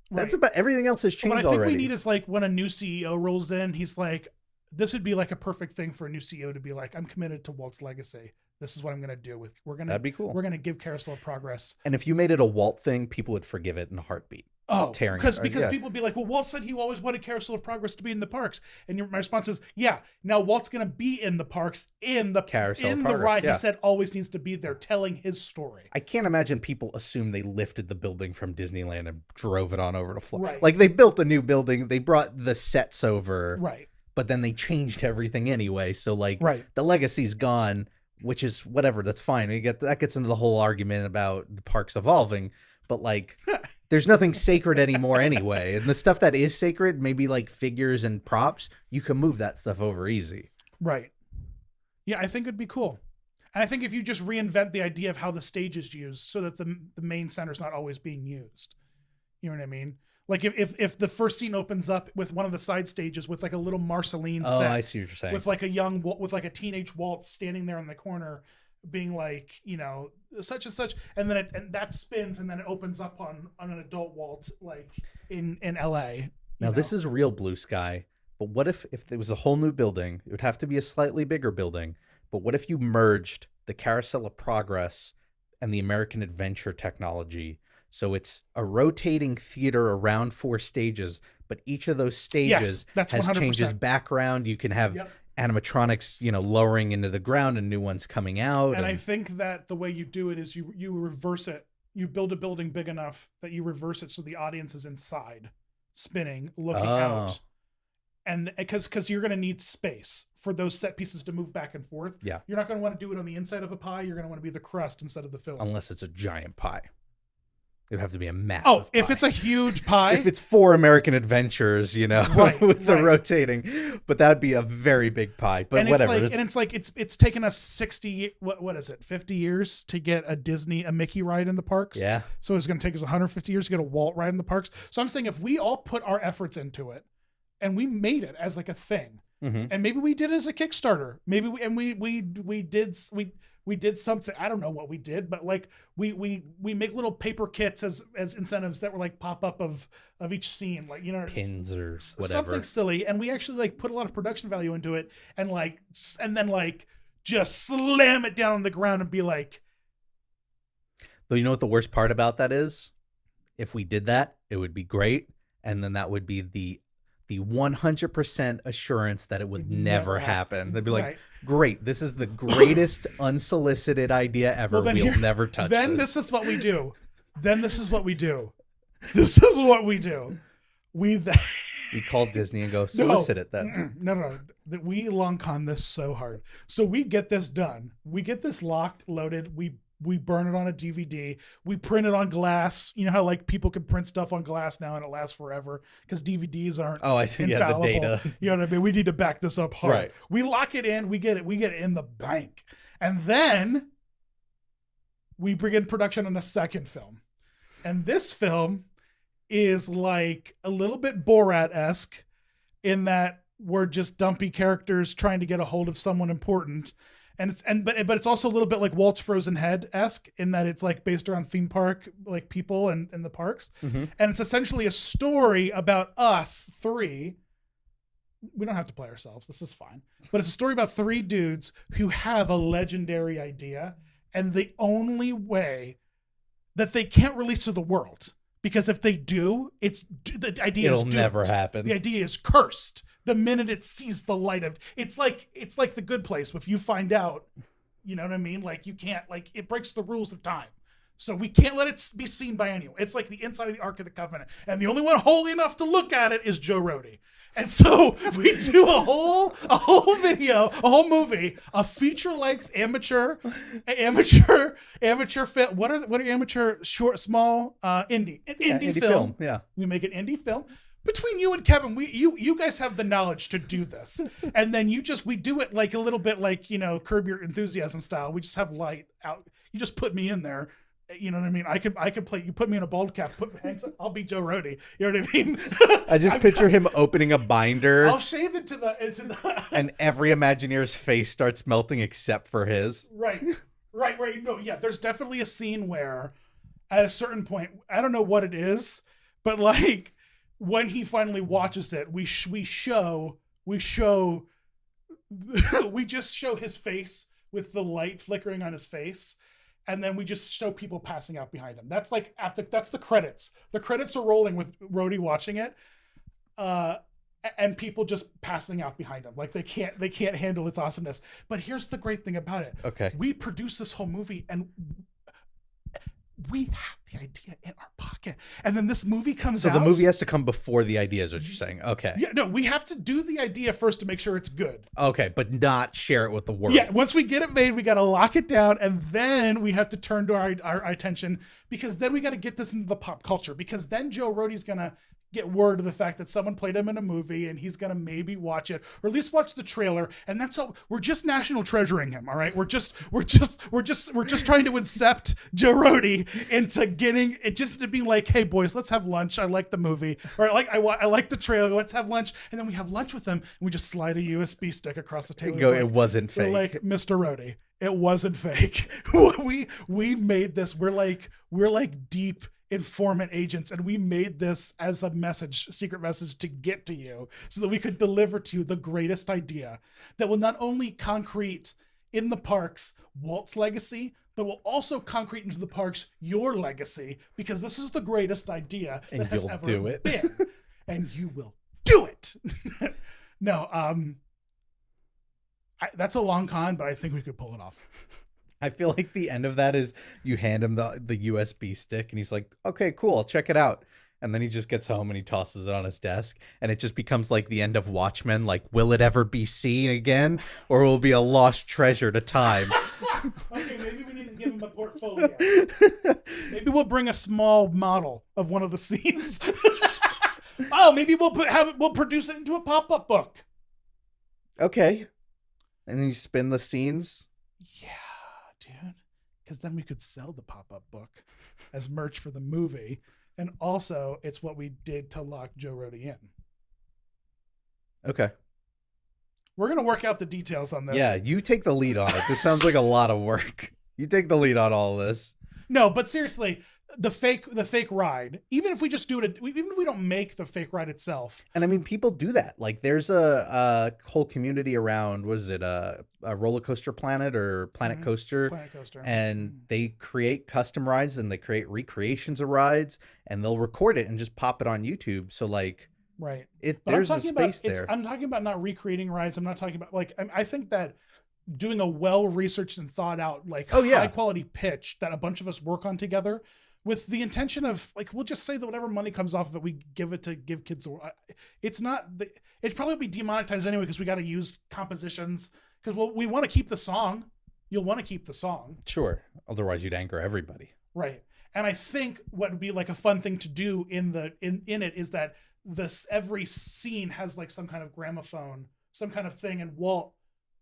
That's about everything else has changed already. What I think we need is like when a new CEO rolls in, he's like, this would be like a perfect thing for a new CEO to be like, I'm committed to Walt's legacy. This is what I'm going to do. That'd be cool. We're going to give Carousel of Progress. And if you made it a Walt thing, people would forgive it in a heartbeat. Oh, because yeah. people would be like, well, Walt said he always wanted Carousel of Progress to be in the parks. And my response is, yeah, now Walt's going to be in the parks, in the Carousel in of the Progress, ride. yeah. He said always needs to be there telling his story. I can't imagine people assume they lifted the building from Disneyland and drove it on over to Florida. Right. Like they built a new building, they brought the sets over, Right. but then they changed everything anyway. So like Right. the legacy's gone, which is whatever. That's fine. That gets into the whole argument about the parks evolving, but like there's nothing sacred anymore anyway. And the stuff that is sacred, maybe like figures and props, you can move that stuff over easy. Right. Yeah, I think it'd be cool. And I think if you just reinvent the idea of how the stage is used so that the main center's not always being used. You know what I mean? Like if the first scene opens up with one of the side stages with like a little Marceline set. I see what you're saying. With like a teenage Walt standing there in the corner being like, you know, such and such, and then and that spins and then it opens up on an adult Walt like in LA. Now this is real Blue Sky, but what if there was a whole new building? It would have to be a slightly bigger building. But what if you merged the Carousel of Progress and the American Adventure technology? So it's a rotating theater around 4 stages, but each of those stages that's has 100%. changes background. You can have animatronics, lowering into the ground and new ones coming out. And I think that the way you do it is you reverse it. You build a building big enough that you reverse it so the audience is inside, spinning, looking out. And because you're going to need space for those set pieces to move back and forth. Yeah. You're not going to want to do it on the inside of a pie. You're going to want to be the crust instead of the filling. Unless it's a giant pie. It would have to be a massive pie. If it's a huge pie. If it's 4 American Adventures, with the rotating. But that would be a very big pie. But and whatever. It's taken us 50 years to get a Mickey ride in the parks. Yeah. So it's going to take us 150 years to get a Walt ride in the parks. So I'm saying if we all put our efforts into it and we made it as like a thing, and maybe we did it as a Kickstarter, maybe we did something. I don't know what we did, but like we make little paper kits as incentives that were like pop up of each scene, like pins or whatever, something silly, and we actually like put a lot of production value into it, and then just slam it down on the ground and be like. Though you know what the worst part about that is? If we did that, it would be great, and then that would be the 100% assurance that it would never happen. They'd be like, great, this is the greatest unsolicited idea ever. We'll never touch this. Then this is what we do. We call Disney and go, solicit it then. No. We long con this so hard. So we get this done. We get this locked, loaded. We burn it on a DVD. We print it on glass. You know how like people can print stuff on glass now and it lasts forever because DVDs aren't infallible. The data. You know what I mean? We need to back this up hard. Right. We lock it in. We get it in the bank. And then we begin production on a second film. And this film is like a little bit Borat-esque in that we're just dumpy characters trying to get a hold of someone important. But it's also a little bit like Walt's Frozen Head-esque in that it's like based around theme park like people and the parks, and it's essentially a story about us 3 we don't have to play ourselves. This is fine. But it's a story about 3 dudes who have a legendary idea, and the only way that they can't release to the world, because if they do, the idea It'll is doomed. never happen. The idea is cursed the minute it sees the light of. It's like The Good Place. If you find out, you know what I mean? Like, you can't, like, it breaks the rules of time. So we can't let it be seen by anyone. It's like the inside of the Ark of the Covenant. And the only one holy enough to look at it is Joe Rohde. And so we do a whole video, a whole movie, a feature-length amateur film. What are amateur short, small, indie film? Yeah. We make an indie film. Between you and Kevin, you guys have the knowledge to do this. And then we do it like a little bit like, Curb Your Enthusiasm style. We just have light out. You just put me in there. You know what I mean? I could play. You put me in a bald cap. I'll be Joe Rohde. You know what I mean? I just picture him opening a binder. I'll shave into the and every Imagineer's face starts melting except for his. Right. No, yeah. There's definitely a scene where, at a certain point, I don't know what it is, but like when he finally watches it, we just show his face with the light flickering on his face. And then we just show people passing out behind him. That's like that's the credits. The credits are rolling with Rohde watching it, and people just passing out behind him. Like they can't handle its awesomeness. But here's the great thing about it. Okay. We produced this whole movie, and we have the idea in our pocket. And then this movie comes out. So the movie has to come before the idea is what you're saying. Okay. Yeah, no, we have to do the idea first to make sure it's good. Okay, but not share it with the world. Yeah, once we get it made, we got to lock it down, and then we have to turn to our attention, because then we got to get this into the pop culture, because then Joe Rohde's going to get word of the fact that someone played him in a movie, and he's going to maybe watch it, or at least watch the trailer. And that's all. We're just national treasuring him. All right. We're just trying to incept Joe Rohde into getting it, just to be like, hey boys, let's have lunch. I like the movie, or I like the trailer. Let's have lunch. And then we have lunch with him, and we just slide a USB stick across the table. Go, it wasn't fake. We're like, Mr. Rohde, it wasn't fake. we made this. We're like deep informant agents, and we made this as a secret message to get to you, so that we could deliver to you the greatest idea that will not only concrete in the parks Walt's legacy, but will also concrete into the parks your legacy, because this is the greatest idea that has ever been, and you will do it. No, that's a long con, but I think we could pull it off. I feel like the end of that is you hand him the USB stick, and he's like, okay, cool, I'll check it out. And then he just gets home and he tosses it on his desk, and it just becomes like the end of Watchmen. Like, will it ever be seen again, or will it be a lost treasure to time? Okay, maybe we need to give him a portfolio. Maybe we'll bring a small model of one of the scenes. Oh, maybe we'll produce it into a pop-up book. Okay. And then you spin the scenes. Yeah, dude. Because then we could sell the pop-up book as merch for the movie. And also, it's what we did to lock Joe Rohde in. Okay. We're going to work out the details on this. Yeah, you take the lead on it. This sounds like a lot of work. You take the lead on all this. No, but seriously, the fake ride, even if we just do it, even if we don't make the fake ride itself. And I mean, people do that. Like, there's a whole community around, what is it, a Roller Coaster Planet or Planet Coaster? Planet Coaster. And they create custom rides, and they create recreations of rides, and they'll record it and just pop it on YouTube. So, like, right. There's a space there. I'm talking about not recreating rides. I'm not talking about, like, I think that doing a well-researched and thought-out, like, high-quality pitch that a bunch of us work on together, with the intention of, like, we'll just say that whatever money comes off of it, we give kids. It's probably be demonetized anyway, because we got to use compositions, because we want to keep the song. You'll want to keep the song. Sure. Otherwise you'd anger everybody. Right. And I think what would be like a fun thing to do in it is that every scene has like some kind of gramophone, some kind of thing, and Walt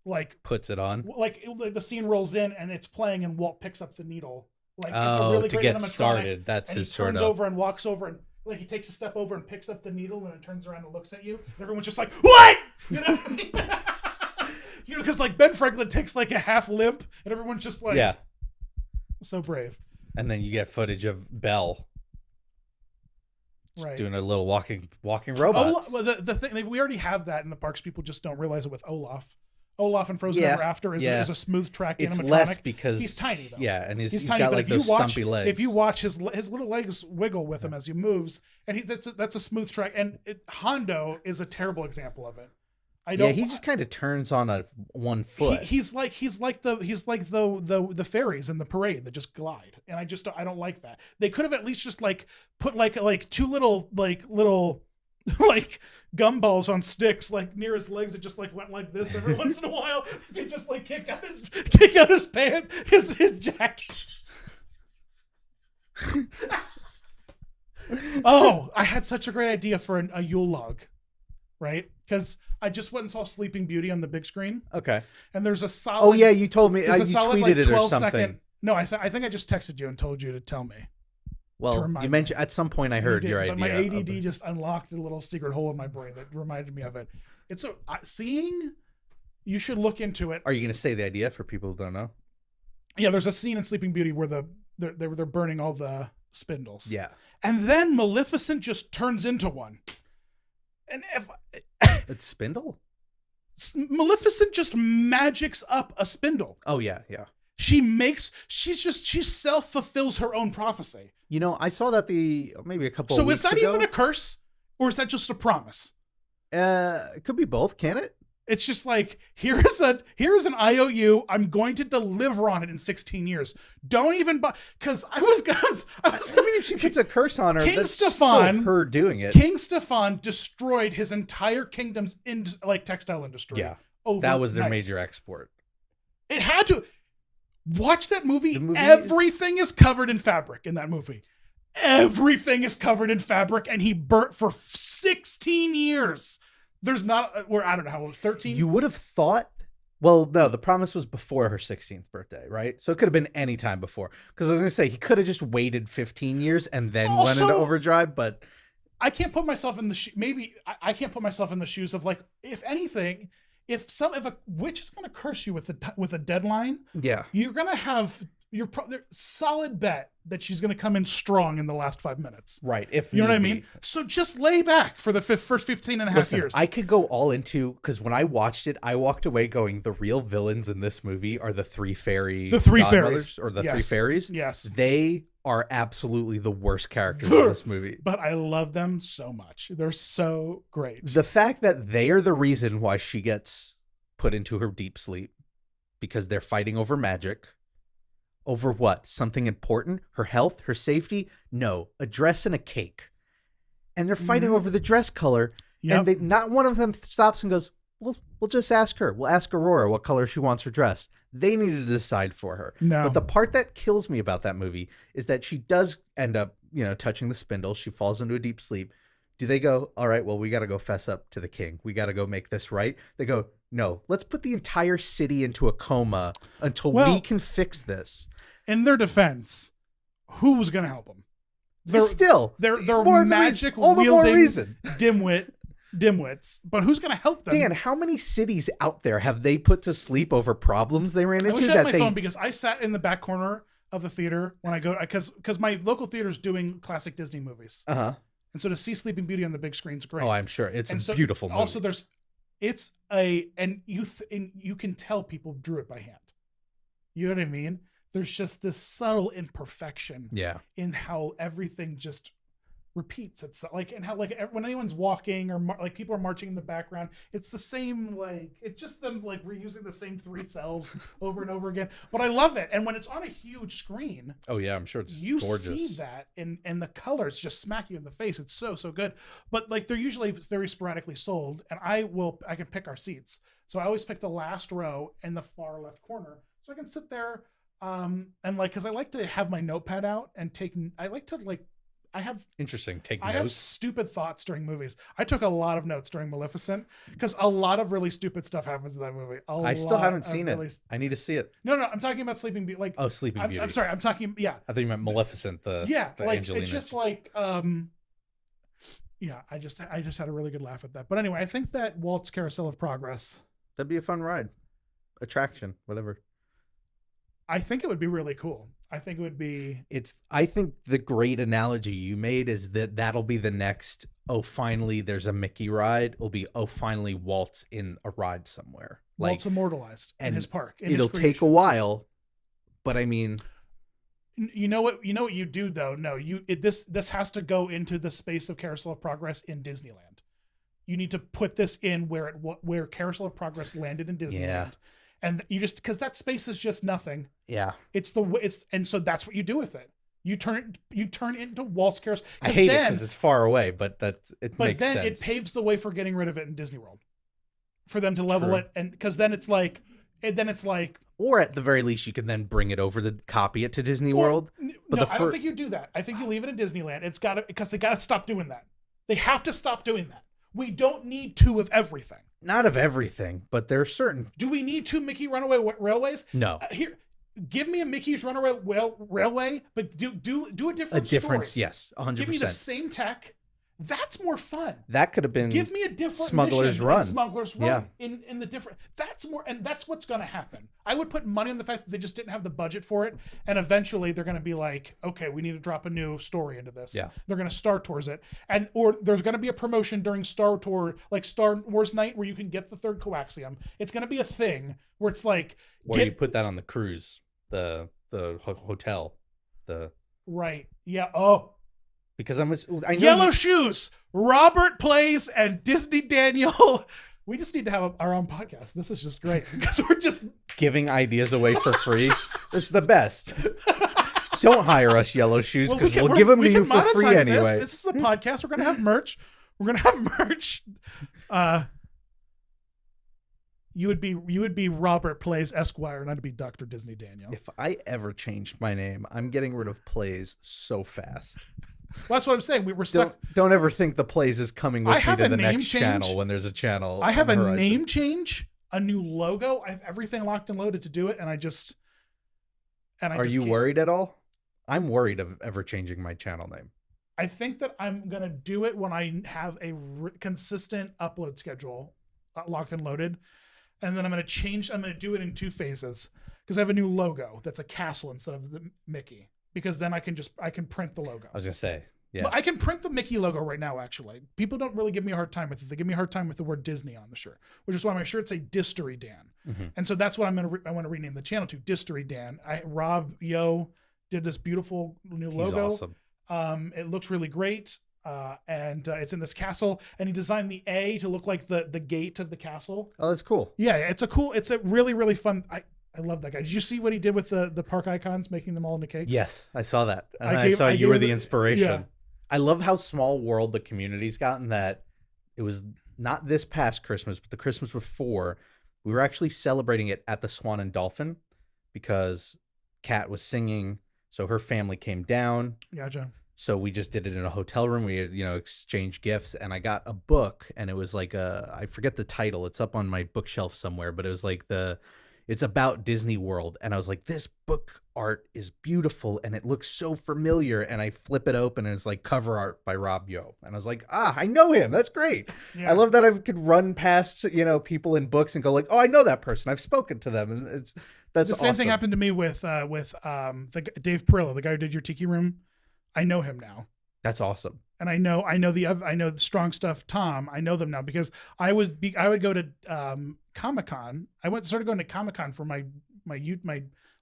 like puts it on. Like the scene rolls in and it's playing, and Walt picks up the needle. Like, it's a really to great get animatronic, started. That's and his he sort turns of over and walks over, and like he takes a step over and picks up the needle, and it turns around and looks at you, and everyone's just like, what? You know, because like Ben Franklin takes like a half limp, and everyone's just like, yeah, so brave. And then you get footage of Belle. Right. Doing a little walking robots. Well, the thing, we already have that in the parks. People just don't realize it with Olaf. Olaf in Frozen Ever After is a smooth track it's animatronic. less because he's tiny though. Yeah, and he's tiny. got But like those stumpy legs. If you watch his little legs wiggle with him as he moves, and that's a smooth track. And Hondo is a terrible example of it. He just kind of turns on one foot. He's like the fairies in the parade that just glide, and I don't like that. They could have at least just like put like two little like gumballs on sticks like near his legs that just like went like this every once in a while to just like kick out his pants, his jacket. Oh, I had such a great idea for a Yule log, right? Because I just went and saw Sleeping Beauty on the big screen. Okay. And there's a solid. Oh yeah, you told me. You tweeted like, it or something. No, I think I just texted you and told you to tell me. Well, you mentioned at some point I heard your idea. But my ADD just unlocked a little secret hole in my brain that reminded me of it. It's seeing. You should look into it. Are you going to say the idea for people who don't know? Yeah, there's a scene in Sleeping Beauty where they're burning all the spindles. Yeah. And then Maleficent just turns into one. And if it's spindle? Maleficent just magics up a spindle. Oh yeah. She self-fulfills her own prophecy. You know, I saw that maybe a couple of weeks ago. So is that even a curse? Or is that just a promise? It could be both, can it? It's just like, here is an IOU. I'm going to deliver on it in 16 years. Don't even because I mean, if she puts a curse on her, King Stefan, her doing it. King Stefan destroyed his entire kingdom's textile industry. Yeah, overnight. That was their major export. It had to. Watch that movie. Everything is covered in fabric in that movie. Everything is covered in fabric, and he burnt for 16 years. There's not, or I don't know how old, 13? You would have thought, well, no, the promise was before her 16th birthday, right? So it could have been any time before. Because I was going to say, he could have just waited 15 years and then went into overdrive, but... I can't put myself in I can't put myself in the shoes of like, if anything, if a witch is going to curse you with a deadline, yeah, you're going to have solid bet that she's going to come in strong in the last 5 minutes. Right. If you know what I mean? So just lay back for the first 15 and a half years. I could go all into, because when I watched it, I walked away going, the real villains in this movie are the three fairies. Or the three fairies. Yes. They are absolutely the worst characters in this movie. But I love them so much. They're so great. The fact that they are the reason why she gets put into her deep sleep, because they're fighting over magic. Over what? Something important? Her health? Her safety? No. A dress and a cake. And they're fighting over the dress color. Yep. And not one of them stops and goes, we'll just ask her. We'll ask Aurora what color she wants her dress. They needed to decide for her. No. But the part that kills me about that movie is that she does end up, touching the spindle. She falls into a deep sleep. Do they go, all right, well, we got to go fess up to the king. We got to go make this right. They go, no, let's put the entire city into a coma until we can fix this. In their defense, who was going to help them? They're magic wielding dimwits. But who's going to help them? Dan, how many cities out there have they put to sleep over problems they ran into? I wish I had my phone because I sat in the back corner of the theater when I go, because my local theater is doing classic Disney movies. Uh-huh. And so to see Sleeping Beauty on the big screen is great. Oh, I'm sure. It's a beautiful movie. Also, you can tell people drew it by hand. You know what I mean? There's just this subtle imperfection in how everything just repeats itself. And how when anyone's walking or people are marching in the background, it's the same, it's just them reusing the same 3 cells over and over again. But I love it. And when it's on a huge screen, oh yeah, I'm sure it's you gorgeous. See that and the colors just smack you in the face. It's so good. But they're usually very sporadically sold, and I can pick our seats. So I always pick the last row in the far left corner, so I can sit there. And because I like to have my notepad out and take stupid thoughts during movies. I took a lot of notes during Maleficent because a lot of really stupid stuff happens in that movie. I still haven't seen it. I need to see it. No, I'm talking about Sleeping Beauty. Sleeping Beauty. I'm sorry. I'm talking. Yeah. I thought you meant Maleficent. The Angelina. It's just yeah. I just had a really good laugh at that. But anyway, I think that Walt's Carousel of Progress. That'd be a fun ride, attraction, whatever. I think it would be really cool. I think it would be. I think the great analogy you made is that'll be the next, oh, finally there's a Mickey ride. It'll be, oh, finally Walt's in a ride somewhere. Walt's immortalized in his park. It'll take a while, but I mean, you know what you do though? No, this has to go into the space of Carousel of Progress in Disneyland. You need to put this in where Carousel of Progress landed in Disneyland. Yeah. And you just, because that space is just nothing. Yeah. And so that's what you do with it. You turn it into Walt's Carousel. I hate it because it's far away, but makes sense. But then it paves the way for getting rid of it in Disney World, for them to level it, and because then it's like, or at the very least, you can then bring it over to copy it to Disney World. But I don't think you do that. I think you leave it in Disneyland. It's got to, because they got to stop doing that. They have to stop doing that. We don't need 2 of everything. Not of everything, but there are certain. Do we need 2 Mickey Runaway Railways? No. Here, give me a Mickey's Runaway Railway, but do a different difference. story. Yes, 100%. Give me the same tech. That's more fun. That could have been. Give me a different Smuggler's Run. Smuggler's Run. In the different. That's more, and that's what's going to happen. I would put money on the fact that they just didn't have the budget for it, and eventually they're going to be like, okay, we need to drop a new story into this. Yeah. They're going to Star Tours it, or there's going to be a promotion during Star Tour, like Star Wars Night, where you can get the 3rd coaxium. It's going to be a thing where it's like, you put that on the cruise, the hotel, right, yeah, oh. Because I know Yellow Shoes, Robert Plays, and Disney Daniel. We just need to have our own podcast. This is just great because we're just giving ideas away for free. It's the best. Don't hire us, Yellow Shoes, because we'll give them to you for free anyway. This is a podcast. We're gonna have merch. You would be Robert Plays Esquire, and I'd be Dr. Disney Daniel. If I ever changed my name, I'm getting rid of Plays so fast. Well, that's what I'm saying. We were stuck. Don't ever think the Plays is coming with me to the next channel when there's a channel. I have a name change, a new logo. I have everything locked and loaded to do it, and I just. Are you worried at all? I'm worried of ever changing my channel name. I think that I'm gonna do it when I have a consistent upload schedule locked and loaded, and then I'm gonna do it in 2 phases because I have a new logo that's a castle instead of the Mickey. Because then I can print the logo. I was gonna say, yeah. But I can print the Mickey logo right now. Actually, people don't really give me a hard time with it. They give me a hard time with the word Disney on the shirt, which is why my shirts say Distery Dan. Mm-hmm. And so that's what I want to rename the channel to, Distery Dan. Rob Yo did this beautiful new logo. He's awesome. It looks really great. And it's in this castle, and he designed the A to look like the gate of the castle. Oh, that's cool. Yeah, it's a really, really fun. I love that guy. Did you see what he did with the park icons, making them all into cakes? Yes, I saw that. And I saw you were the inspiration. Yeah. I love how small world the community's gotten, that it was not this past Christmas, but the Christmas before, we were actually celebrating it at the Swan and Dolphin because Kat was singing, so her family came down. Gotcha. So we just did it in a hotel room. We, exchanged gifts, and I got a book, and it was like I forget the title. It's up on my bookshelf somewhere, but it was like it's about Disney World. And I was like, this book art is beautiful and it looks so familiar. And I flip it open and it's like cover art by Rob Yo. And I was like, I know him. That's great. Yeah. I love that I could run past, people in books and go like, oh, I know that person. I've spoken to them. And that's the same thing happened to me with the Dave Perillo, the guy who did your Tiki Room. I know him now. That's awesome. And I know the Strong Stuff Tom. I know them now because I would go to Comic-Con. I started going to Comic-Con for my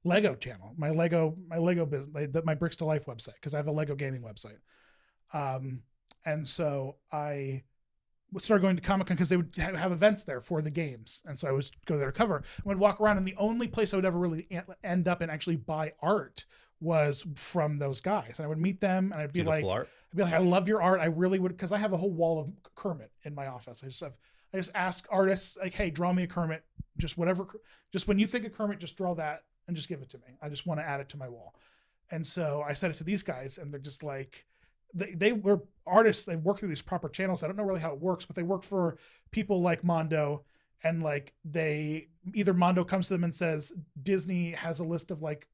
Lego channel, my Lego business, my Bricks to Life website, because I have a Lego gaming website. And so I would start going to Comic-Con because they would have events there for the games. And so I would go there to cover. I would walk around, and the only place I would ever really end up and actually buy art was from those guys. And I would meet them, and I'd be like, I love your art. I really would, because I have a whole wall of Kermit in my office. I just ask artists like, hey, draw me a Kermit, just whatever. Just when you think of Kermit, just draw that and just give it to me. I just want to add it to my wall. And so I said it to these guys, and they're just like, they were artists. They work through these proper channels. I don't know really how it works, but they work for people like Mondo, and like either Mondo comes to them and says, Disney has a list of like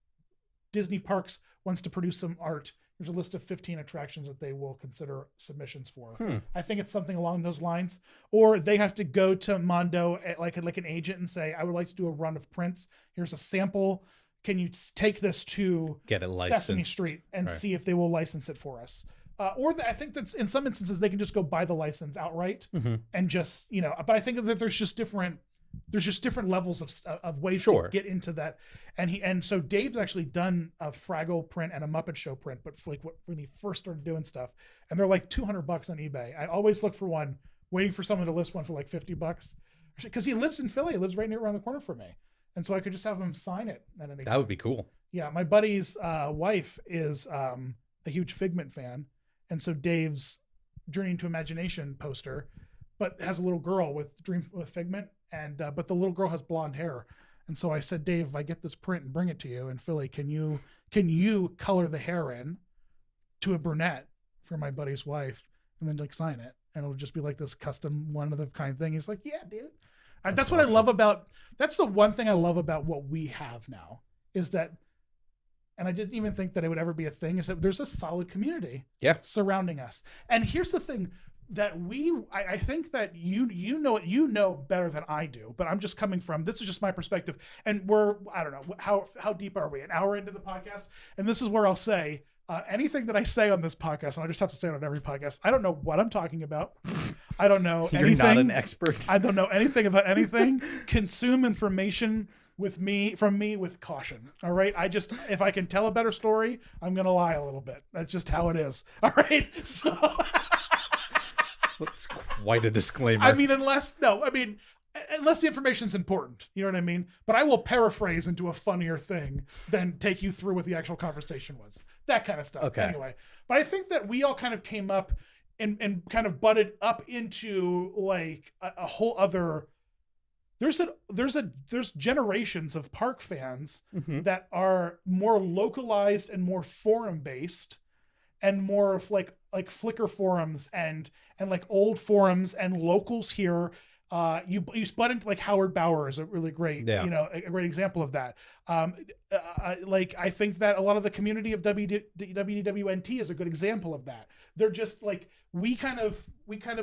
Disney Parks wants to produce some art. There's a list of 15 attractions that they will consider submissions for. I think it's something along those lines. Or they have to go to Mondo like an agent and say, I would like to do a run of prints. Here's a sample. can you take this to Get it licensed. Sesame Street and Right. see if they will license it for us? I think that's in some instances they can just go buy the license outright and just, but I think that there's just different levels of ways to get into that. And so Dave's actually done a Fraggle print and a Muppet Show print, but for when he first started doing stuff, and they're like $200 on eBay. I always look for one, waiting for someone to list one for like $50, because he lives in Philly. He lives right around the corner from me. And so I could just have him sign it at any time. That would be cool. Yeah. My buddy's wife is a huge Figment fan. And so Dave's Journey into Imagination poster, but has a little girl with Figment, and but the little girl has blonde hair. And so I said, Dave, if I get this print and bring it to you in Philly, can you color the hair in to a brunette for my buddy's wife, and then like sign it, and it'll just be like this custom one of the kind thing. He's like, yeah, dude. That's what awesome. I love about. That's the one thing I love about what we have now is that. And I didn't even think that it would ever be a thing, is that there's a solid community surrounding us. And here's the thing that I think that you know better than I do, but I'm just coming from, this is just my perspective. And I don't know, how deep are we? An hour into the podcast? And this is where I'll say, anything that I say on this podcast, and I just have to say it on every podcast, I don't know what I'm talking about. I don't know anything. You're not an expert. I don't know anything about anything. Consume information from me with caution. All right. If I can tell a better story, I'm going to lie a little bit. That's just how it is. All right. So that's quite a disclaimer. Unless the information's important, you know what I mean? But I will paraphrase into a funnier thing than take you through what the actual conversation was. That kind of stuff. Okay. Anyway, but I think that we all kind of came up and kind of butted up into like a whole other. There's generations of park fans that are more localized and more forum based, and more of like Flickr forums and like old forums and locals here. You split into like Howard Bauer is a really great, a great example of that. Like I think that a lot of the community of WDWNT is a good example of that. They're just like, we kind of we poked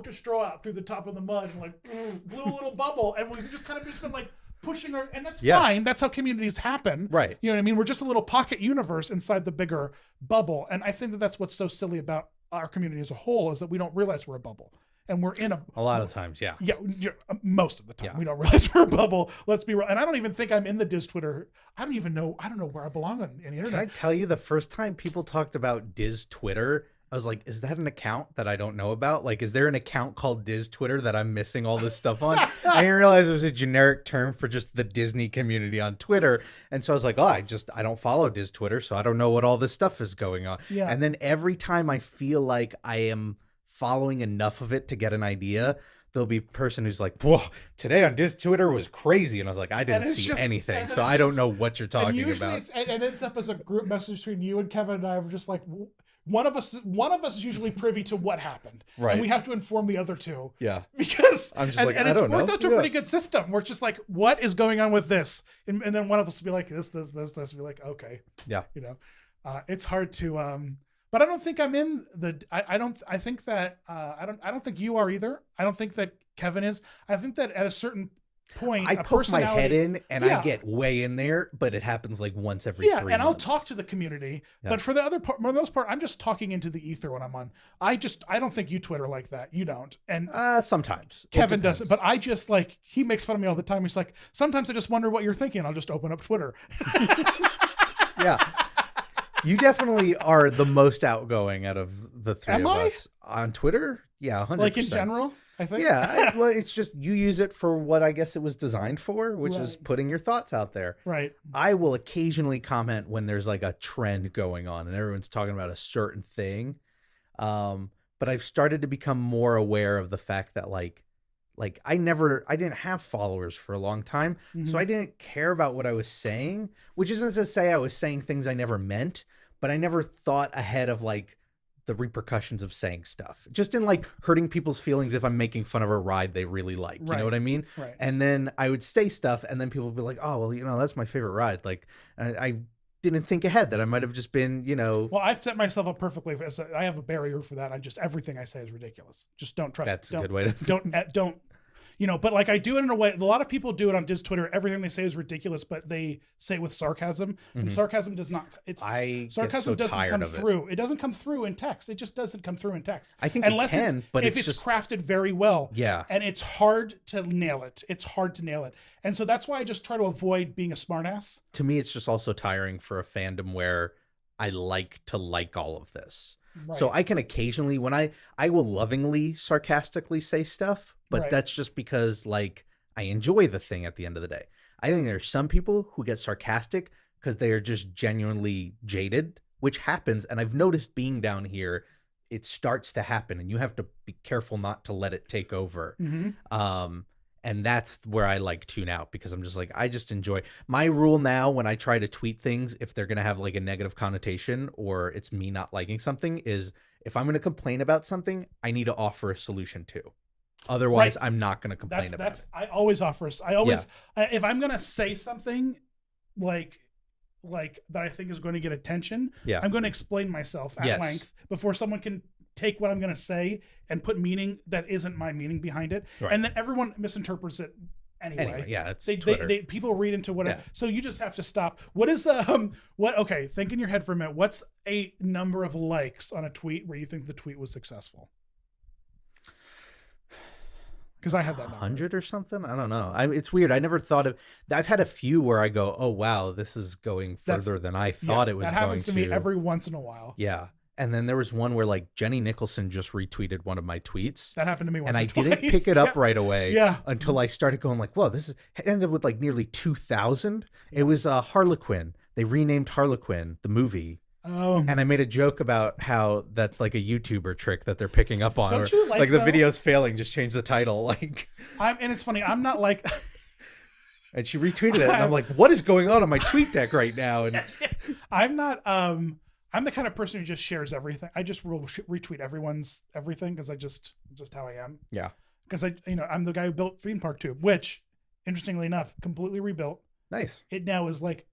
a straw out through the top of the mud and like blew a little bubble, and we've just been like pushing her, and that's fine. That's how communities happen. Right. You know what I mean? We're just a little pocket universe inside the bigger bubble. And I think that that's what's so silly about our community as a whole, is that we don't realize we're a bubble. And we're in a lot of times. Yeah. Yeah. Most of the time we don't realize we're a bubble. Let's be real. And I don't even think I'm in the Diz Twitter. I don't know where I belong on the internet. Can I tell you, the first time people talked about Diz Twitter, I was like, is that an account that I don't know about? Like, is there an account called Diz Twitter that I'm missing all this stuff on? I didn't realize it was a generic term for just the Disney community on Twitter. And so I was like, I don't follow Diz Twitter, so I don't know what all this stuff is going on. Yeah. And then every time I feel like I am following enough of it to get an idea, there'll be a person who's like, whoa, today on Diz Twitter was crazy. And I was like, I didn't see anything. So I don't know what you're talking about. And it ends up as a group message between you and Kevin and I. We're just like, one of us is usually privy to what happened, right? And we have to inform the other two. Yeah, because I'm just like, and it's worked out to a pretty good system. We're just like, what is going on with this? And then one of us will be like, this. Be like, okay, yeah, it's hard to. But I don't think I'm in the. I don't think that you are either. I don't think that Kevin is. I think that at a certain point, I poke my head in and I get way in there, but it happens like once every 3 months. And I'll talk to the community, but for the most part, I'm just talking into the ether when I'm on. I don't think you Twitter like that. You don't, and sometimes Kevin doesn't. But I just like, he makes fun of me all the time. He's like, sometimes I just wonder what you're thinking. I'll just open up Twitter. Yeah, you definitely are the most outgoing out of the three of us on Twitter. Yeah, 100%. Like in general. I think. Yeah, well, it's just you use it for what I guess it was designed for, which is putting your thoughts out there. Right. I will occasionally comment when there's like a trend going on and everyone's talking about a certain thing. But I've started to become more aware of the fact that like I didn't have followers for a long time, so I didn't care about what I was saying, which isn't to say I was saying things I never meant, but I never thought ahead of like the repercussions of saying stuff, just in like hurting people's feelings if I'm making fun of a ride they really like, you know what I mean? Right. And then I would say stuff and then people would be like, oh, well, that's my favorite ride. Like I didn't think ahead that I might've just been, Well, I've set myself up perfectly. I have a barrier for that. Everything I say is ridiculous. Just don't trust. That's a good way to. Don't. But like I do it in a way, a lot of people do it on Diz Twitter. Everything they say is ridiculous, but they say it with sarcasm, and sarcasm does not, sarcasm doesn't come through. It doesn't come through in text. It just doesn't come through in text. I think unless it can, but if it's just crafted very well. Yeah. And it's hard to nail it. It's hard to nail it. And so that's why I just try to avoid being a smartass. To me, it's just also tiring for a fandom where I like to like all of this. Right. So I can occasionally, when I will lovingly, sarcastically say stuff, but that's just because like I enjoy the thing at the end of the day. I think there's some people who get sarcastic because they are just genuinely jaded, which happens. And I've noticed being down here, it starts to happen and you have to be careful not to let it take over. And that's where I like tune out, because I'm just like, I just enjoy my rule now when I try to tweet things, if they're going to have like a negative connotation or it's me not liking something, is if I'm going to complain about something, I need to offer a solution too. Otherwise, I'm not going to complain about it. I always offer. I always, if I'm going to say something like that I think is going to get attention, I'm going to explain myself at length before someone can take what I'm going to say and put meaning that isn't my meaning behind it. Right. And then everyone misinterprets it anyway. Yeah, it's people read into whatever. So you just have to stop. What is okay, think in your head for a minute. What's a number of likes on a tweet where you think the tweet was successful? Because I have that number. 100 or something. I don't know. It's weird. I never thought of. I've had a few where I go, "Oh wow, this is going further than I thought it was." That happens to me every once in a while. Yeah. And then there was one where like Jenny Nicholson just retweeted one of my tweets. That happened to me once. And I didn't pick it up right away until I started going like, "Whoa, this is." It ended up with like nearly 2,000. It was Harlequin. They renamed Harlequin the movie. Oh. And I made a joke about how that's like a YouTuber trick that they're picking up on. Don't you like the video's failing, just change the title. Like, and it's funny. I'm not like. And she retweeted it, and I'm like, "What is going on my tweet deck right now?" And I'm not. I'm the kind of person who just shares everything. I just will retweet everyone's everything because just how I am. Yeah. Because I'm the guy who built Theme Park Tube, which, interestingly enough, completely rebuilt. Nice. It now is like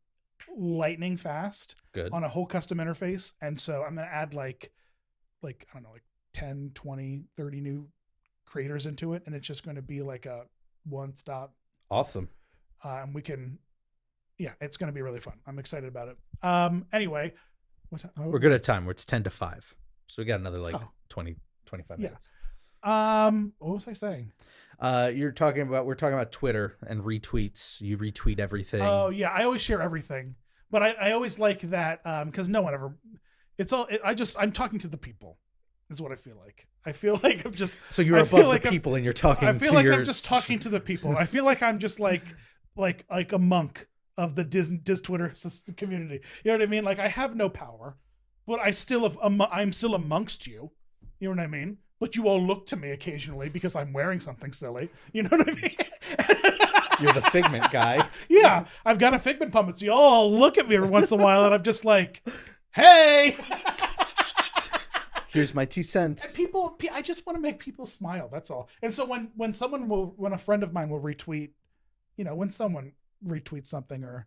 lightning fast. Good. On a whole custom interface. And so I'm going to add like, I don't know, like 10, 20, 30 new creators into it. And it's just going to be like a one-stop. Awesome. And we can, it's going to be really fun. I'm excited about it. Anyway. We're good at time. It's 10 to 5. So we got another 20, 25 minutes. What was I saying? We're talking about Twitter and retweets. You retweet everything. Oh yeah. I always share everything, but I always like that. Cause no one ever, I'm talking to the people is what I feel like. I feel like I'm just, so you're above the people and you're talking to I feel like I'm just talking to the people. I feel like I'm just like a monk of the Diz Twitter community. You know what I mean? Like I have no power, but I'm still amongst you. You know what I mean? But you all look to me occasionally because I'm wearing something silly. You know what I mean? You're the Figment guy. Yeah, I've got a Figment puppet. So you all look at me every once in a while and I'm just like, hey. Here's my 2 cents. And I just want to make people smile. That's all. And so when a friend of mine will retweet, when someone retweet something or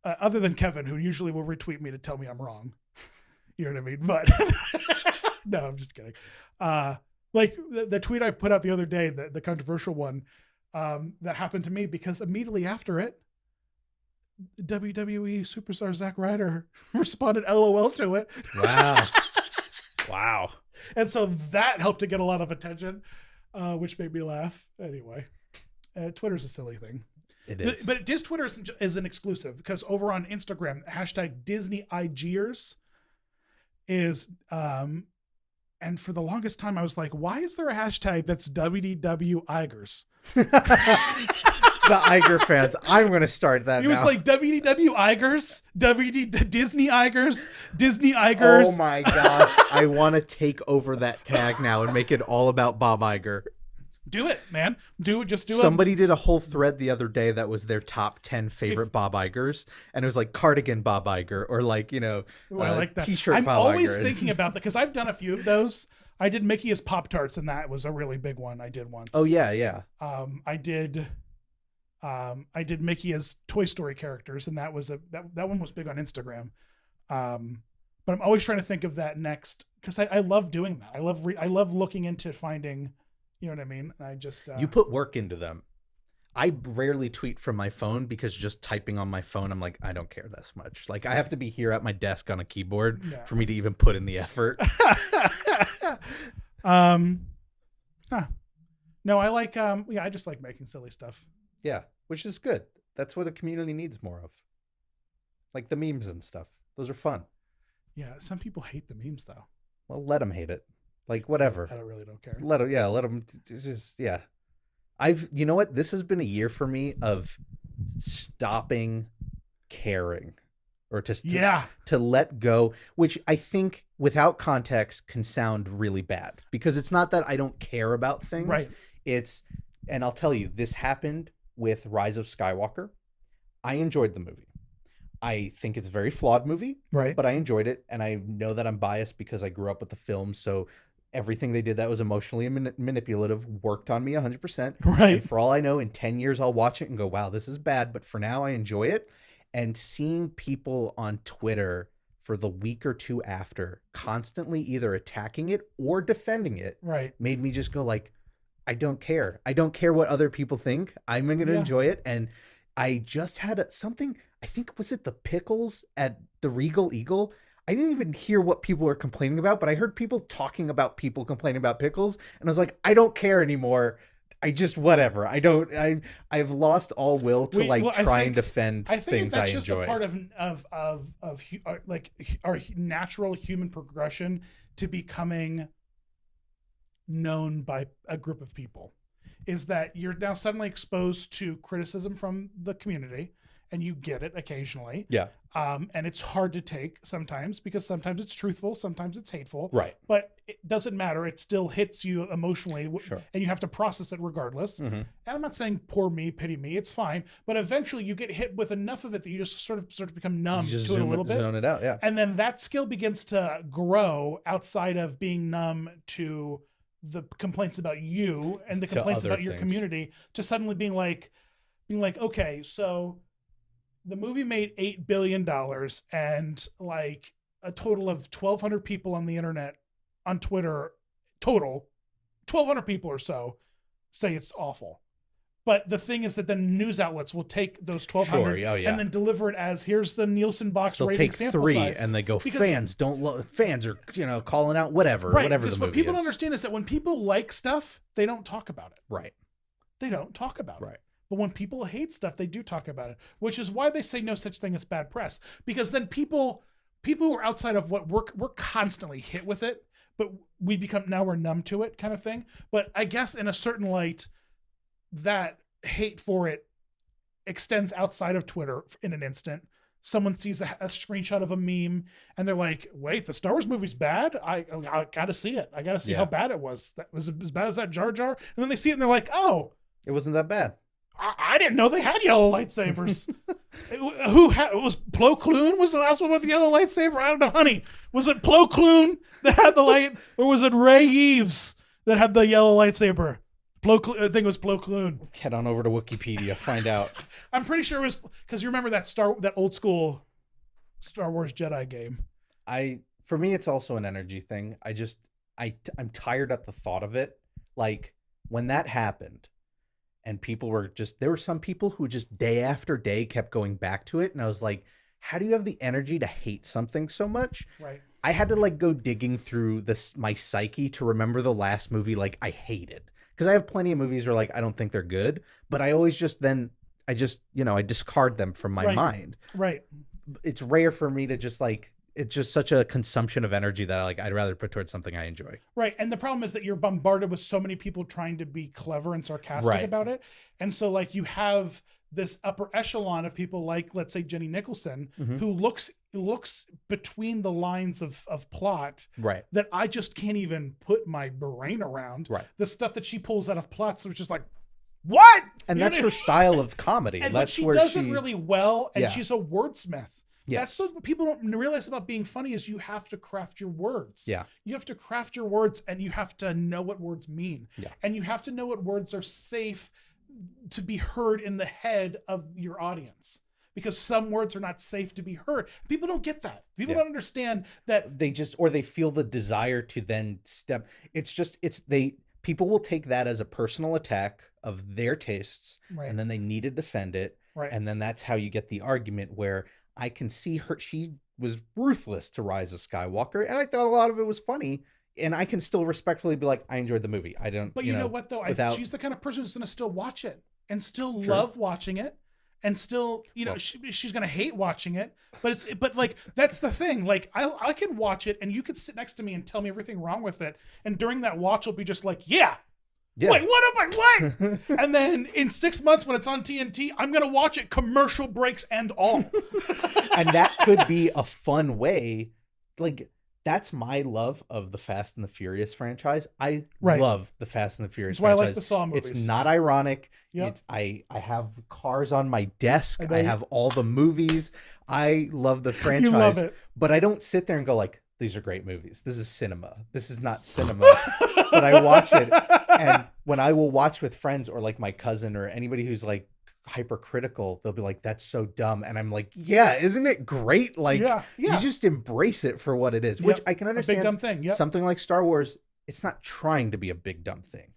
other than Kevin, who usually will retweet me to tell me I'm wrong. You know what I mean? But no, I'm just kidding. Like the tweet I put out the other day, the controversial one, that happened to me because immediately after it, WWE superstar Zack Ryder responded LOL to it. Wow. Wow. And so that helped to get a lot of attention, which made me laugh. Anyway, Twitter's a silly thing. It is. But Diz Twitter is an exclusive because over on Instagram, hashtag DisneyIGers is, and for the longest time I was like, why is there a hashtag that's WDWIgers? The Iger fans. I'm going to start that now. It was like WDWIgers, DisneyIgers, DisneyIgers. Oh my gosh. I want to take over that tag now and make it all about Bob Iger. Do it, man. Just do it. Somebody did a whole thread the other day that was their top 10 favorite Bob Igers, and it was like cardigan Bob Iger or like, I like that. T-shirt I'm Bob always Iger. thinking about that because I've done a few of those. I did Mickey as Pop-Tarts, and that was a really big one I did once. Oh yeah, yeah. I did Mickey as Toy Story characters, and that was that one was big on Instagram. But I'm always trying to think of that next because I love doing that. I love looking into finding You know what I mean? I just You put work into them. I rarely tweet from my phone because just typing on my phone, I'm like, I don't care this much. Like, I have to be here at my desk on a keyboard for me to even put in the effort. No, I like I just like making silly stuff. Yeah, which is good. That's what a community needs more of. Like the memes and stuff. Those are fun. Yeah, some people hate the memes though. Well, let them hate it. Like, whatever. I really don't care. Let them just, yeah. You know what? This has been a year for me of stopping caring, or to let go, which I think without context can sound really bad, because it's not that I don't care about things. Right. And I'll tell you, this happened with Rise of Skywalker. I enjoyed the movie. I think it's a very flawed movie, right? But I enjoyed it, and I know that I'm biased because I grew up with the film, so everything they did that was emotionally manipulative worked on me 100%. Right. And for all I know, in 10 years, I'll watch it and go, wow, this is bad. But for now, I enjoy it. And seeing people on Twitter for the week or two after constantly either attacking it or defending it, right, made me just go like, I don't care. I don't care what other people think. I'm going to enjoy it. And I just had something, I think, was it the pickles at the Regal Eagle? I didn't even hear what people were complaining about, but I heard people talking about people complaining about pickles. And I was like, I don't care anymore. I just, whatever. I've lost all will to try and defend things I enjoy. That's just a part of like our natural human progression to becoming known by a group of people, is that you're now suddenly exposed to criticism from the community, and you get it occasionally. Yeah. And it's hard to take sometimes, because sometimes it's truthful, sometimes it's hateful. Right. But it doesn't matter. It still hits you emotionally, sure, and you have to process it regardless. Mm-hmm. And I'm not saying poor me, pity me. It's fine. But eventually you get hit with enough of it that you just sort of become numb to it a little bit. Zone it out, yeah. And then that skill begins to grow outside of being numb to the complaints about you and the complaints about your community, to suddenly being like, okay, so the movie made $8 billion, and like a total of 1,200 people on the internet, on Twitter, total 1,200 people or so say it's awful. But the thing is that the news outlets will take those 1,200 and then deliver it as, here's the Nielsen box rating take sample 3 size. And they go, fans are calling out whatever the movie is. What people don't understand is that when people like stuff, they don't talk about it. Right. They don't talk about it. Right. But when people hate stuff, they do talk about it, which is why they say no such thing as bad press. Because then people who are outside of what we're constantly hit with it, but we're numb to it, kind of thing. But I guess in a certain light, that hate for it extends outside of Twitter in an instant. Someone sees a screenshot of a meme and they're like, wait, the Star Wars movie's bad? I got to see it. I got to see how bad it was. That was as bad as that Jar Jar. And then they see it and they're like, oh, it wasn't that bad. I didn't know they had yellow lightsabers. It was Plo Koon was the last one with the yellow lightsaber? I don't know, honey. Was it Plo Koon that had the light, or was it Ray Eves that had the yellow lightsaber? I think it was Plo Koon. Head on over to Wikipedia, find out. I'm pretty sure it was, because you remember that old school Star Wars Jedi game. For me, it's also an energy thing. I'm tired at the thought of it. Like, when that happened, and there were some people who just day after day kept going back to it. And I was like, how do you have the energy to hate something so much? Right. I had to go digging through my psyche to remember the last movie I hated. Because I have plenty of movies where I don't think they're good, but I always I discard them from my mind. Right. It's rare for me to just it's just such a consumption of energy that I'd rather put towards something I enjoy. Right. And the problem is that you're bombarded with so many people trying to be clever and sarcastic about it. And so you have this upper echelon of people like, let's say, Jenny Nicholson, who looks between the lines of plot, right, that I just can't even put my brain around. Right. The stuff that she pulls out of plots, which is like, what? And that's her style of comedy. But she does it really well, and she's a wordsmith. Yes. That's what people don't realize about being funny, is you have to craft your words. Yeah. You have to craft your words, and you have to know what words mean. Yeah. And you have to know what words are safe to be heard in the head of your audience, because some words are not safe to be heard. People don't get that. People don't understand that. They feel the desire to then step. people will take that as a personal attack of their tastes, Right. and then they need to defend it. Right. And then that's how you get the argument where I can see her. She was ruthless to Rise of Skywalker, and I thought a lot of it was funny. And I can still respectfully be like, I enjoyed the movie. I don't. But you know what though? without... She's the kind of person who's going to still watch it and still True. love watching it, and still, you know, Well, she's going to hate watching it. But like that's the thing. Like I can watch it, and you could sit next to me and tell me everything wrong with it, and during that watch, I'll be just like, yeah. Wait, what am I? Wait! And then in 6 months when it's on TNT, I'm gonna watch it, commercial breaks and all. And that could be a fun way. Like, that's my love of the Fast and the Furious franchise. I love the Fast and the Furious That's why franchise. I like the Saw movies. It's not ironic. Yep. It's I have cars on my desk. I I have all the movies. I love the franchise. You love it. But I don't sit there and go like, these are great movies. This is cinema. This is not cinema. But I watch it, and when I will watch with friends or like my cousin or anybody who's like hypercritical, they'll be like, that's so dumb. And I'm like, yeah, isn't it great? Like, you just embrace it for what it is, which I can understand. A big dumb thing. Yep. Something like Star Wars, it's not trying to be a big dumb thing.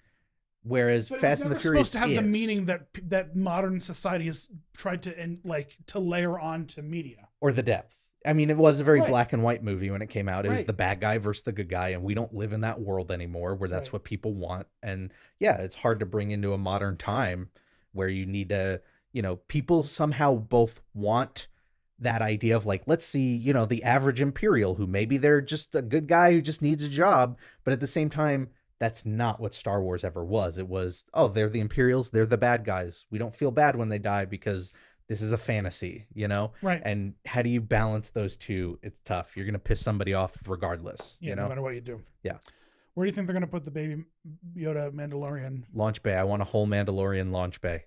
Whereas Fast and the Furious supposed to have the meaning that modern society has tried to layer on to media. Or the depth. I mean, it was a very black and white movie when it came out. It was the bad guy versus the good guy, and we don't live in that world anymore where that's what people want. And yeah, it's hard to bring into a modern time where you need to, you know, people somehow both want that idea of like, let's see, you know, the average Imperial who maybe they're just a good guy who just needs a job. But at the same time, that's not what Star Wars ever was. It was, oh, they're the Imperials. They're the bad guys. We don't feel bad when they die because this is a fantasy, you know? Right. And how do you balance those two? It's tough. You're going to piss somebody off regardless. Yeah, you know? no matter what you do. Yeah. Where do you think they're going to put the baby Yoda Mandalorian? Launch bay. I want a whole Mandalorian launch bay.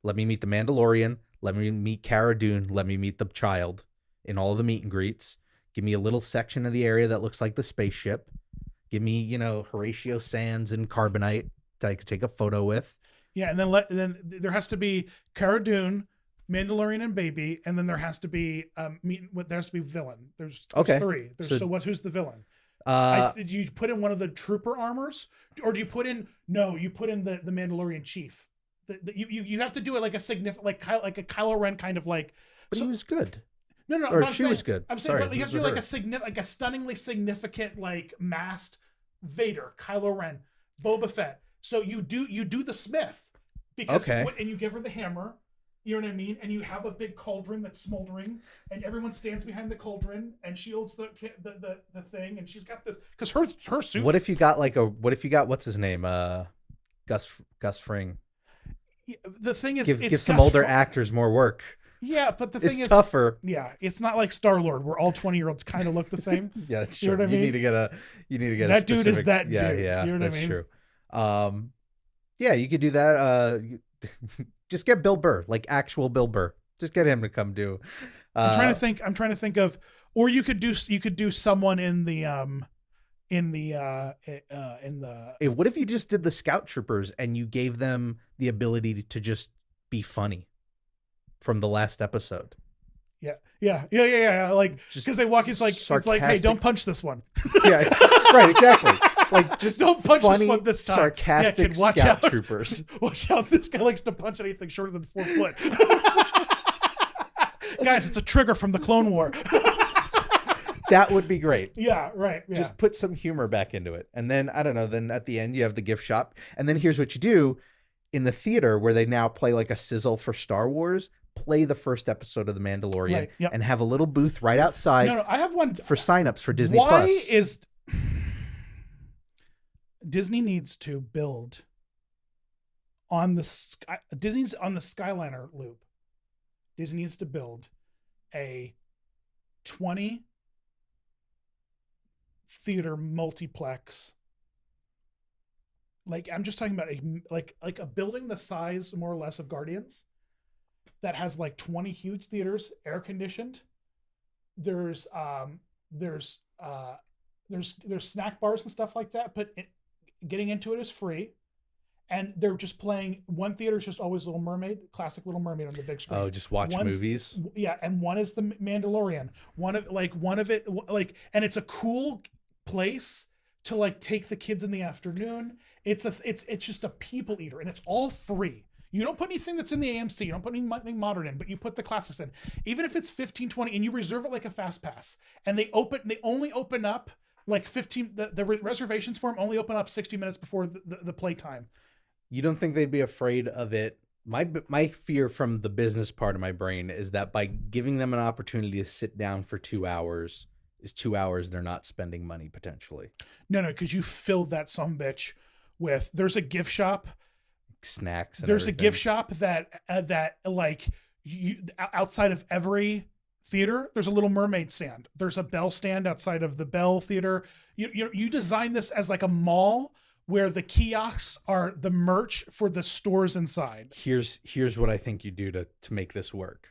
Let me meet the Mandalorian. Let me meet Cara Dune. Let me meet the child in all of the meet and greets. Give me a little section of the area that looks like the spaceship. Give me, you know, Horatio Sands and Carbonite that I could take a photo with. Yeah, and then there has to be Cara Dune, Mandalorian and baby, and then there has to be there has to be villain. There's three. Who's the villain? Do you put in one of the trooper armors, or do you put in you put in the Mandalorian chief? You have to do it like a significant like a Kylo Ren kind of like. But he was good. No. Or she was good. I'm saying, but you have to do like a stunningly significant like masked Vader, Kylo Ren, Boba Fett. So you do the Smith because and you give her the hammer. You know what I mean? And you have a big cauldron that's smoldering, and everyone stands behind the cauldron, and she holds the thing, and she's got this because her suit. What if you got what's his name? Gus Fring. The thing is, give some older actors more work. Yeah, but the thing is tougher. Yeah, it's not like Star-Lord where all 20-year-olds kind of look the same. Yeah, that's true. You know what I mean? You need to get that dude is that dude. Yeah, you know what that's I mean? True. Yeah, you could do that. Just get Bill Burr, like actual Bill Burr. Just get him to come do. I'm trying to think of, or you could do someone in the what if you just did the Scout Troopers and you gave them the ability to just be funny from the last episode? Yeah. Like, because they walk, it's like, hey, don't punch this one. Yeah, right, exactly. Like, just don't punch funny, this one this time. Sarcastic Scout Troopers. Watch out! This guy likes to punch anything shorter than 4 foot. Guys, it's a trigger from the Clone War. That would be great. Yeah, right. Yeah. Just put some humor back into it, and then I don't know. Then at the end, you have the gift shop, and then here's what you do in the theater where they now play like a sizzle for Star Wars. Play the first episode of The Mandalorian and have a little booth right outside. No, I have one for signups for Disney Plus. Why is Disney needs to build on the sky? Disney's on the Skyliner loop. Disney needs to build a 20 theater multiplex. Like, I'm just talking about a building the size more or less of Guardians that has like 20 huge theaters, air conditioned. There's snack bars and stuff like that, but getting into it is free. And they're just playing, one theater is just always Little Mermaid, classic Little Mermaid on the big screen. Oh, just watch movies. Yeah, and one is the Mandalorian. One of it, and it's a cool place to like take the kids in the afternoon. It's just a people eater, and it's all free. You don't put anything that's in the AMC. You don't put anything modern in, but you put the classics in. Even if it's 15, 20, and you reserve it like a fast pass, and they only open up like 15. The reservations for them only open up 60 minutes before the play time. You don't think they'd be afraid of it? My fear from the business part of my brain is that by giving them an opportunity to sit down for 2 hours is 2 hours they're not spending money potentially. No, because you filled that sumbitch with. There's a gift shop. Snacks. There's a gift shop that like you outside of every theater. There's a Little Mermaid stand. There's a Bell stand outside of the Bell Theater. You design this as like a mall where the kiosks are the merch for the stores inside. Here's what I think you do to make this work.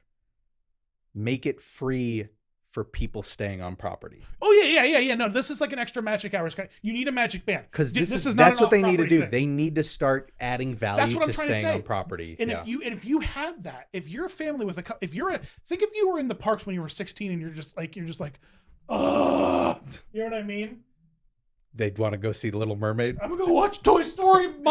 Make it free for people staying on property. Oh yeah. No, this is like an extra magic hours. You need a magic band because that's what they need to do. They need to start adding value to staying on property. And if you have that, if you're a family with think if you were in the parks when you were 16 and you're just like, oh, you know what I mean? They'd want to go see Little Mermaid. I'm gonna go watch Toy Story 2,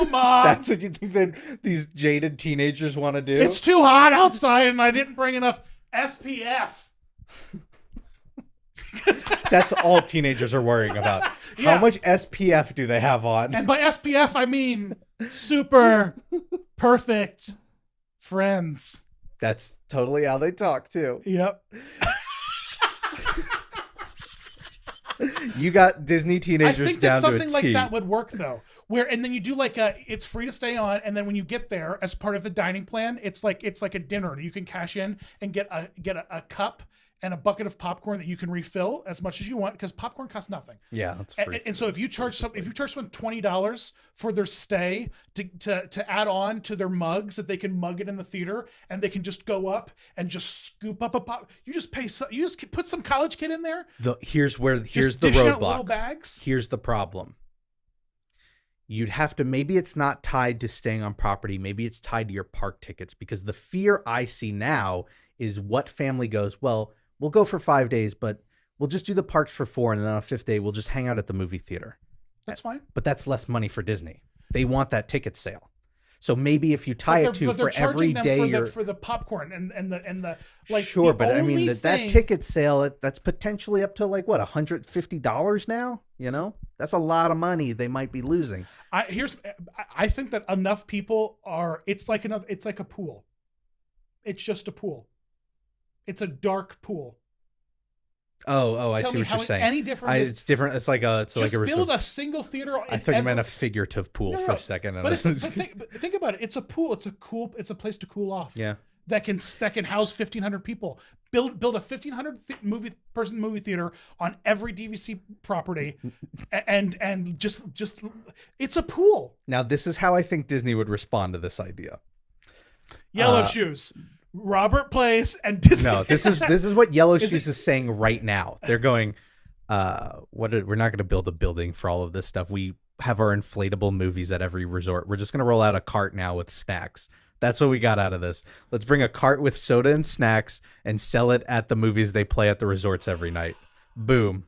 Mom. That's what you think that these jaded teenagers want to do? It's too hot outside, and I didn't bring enough SPF. That's all teenagers are worrying about. Yeah. How much SPF do they have on? And by SPF, I mean super perfect friends. That's totally how they talk, too. Yep. You got Disney teenagers down to a T. I think that something like that would work, though. And then you do like it's free to stay on, and then when you get there, as part of the dining plan, it's like a dinner. You can cash in and get a cup and a bucket of popcorn that you can refill as much as you want, because popcorn costs nothing. Yeah, that's free. And so if you charge someone $20 for their stay to add on to their mugs, that they can mug it in the theater, and they can just go up and just scoop up a pop. You just put some college kid in there. Here's the roadblock. Little bags. Here's the problem. You'd have to, maybe it's not tied to staying on property. Maybe it's tied to your park tickets, because the fear I see now is what family goes, well, we'll go for 5 days, but we'll just do the parks for 4. And then on a 5th day, we'll just hang out at the movie theater. That's fine. But that's less money for Disney. They want that ticket sale. So maybe if you tie it to for every day for the popcorn and the like. Sure, but I mean that ticket sale, that's potentially up to like what, $150 now? You know, that's a lot of money they might be losing. I think that enough people are. It's like a pool. It's just a pool. It's a dark pool. Oh, I see what you're saying. Any different? It's different. It's like a. Just build a single theater. I thought you meant a figurative pool for a second. But think about it. It's a pool. It's a place to cool off. Yeah. That can house 1,500 people. Build a 1,500 movie theater on every DVC property, and just it's a pool. Now this is how I think Disney would respond to this idea. Yellow Shoes. Robert Place and Disney. No, this is what Yellow Shoes is saying right now. They're going, we're not going to build a building for all of this stuff. We have our inflatable movies at every resort. We're just going to roll out a cart now with snacks. That's what we got out of this. Let's bring a cart with soda and snacks and sell it at the movies they play at the resorts every night. Boom.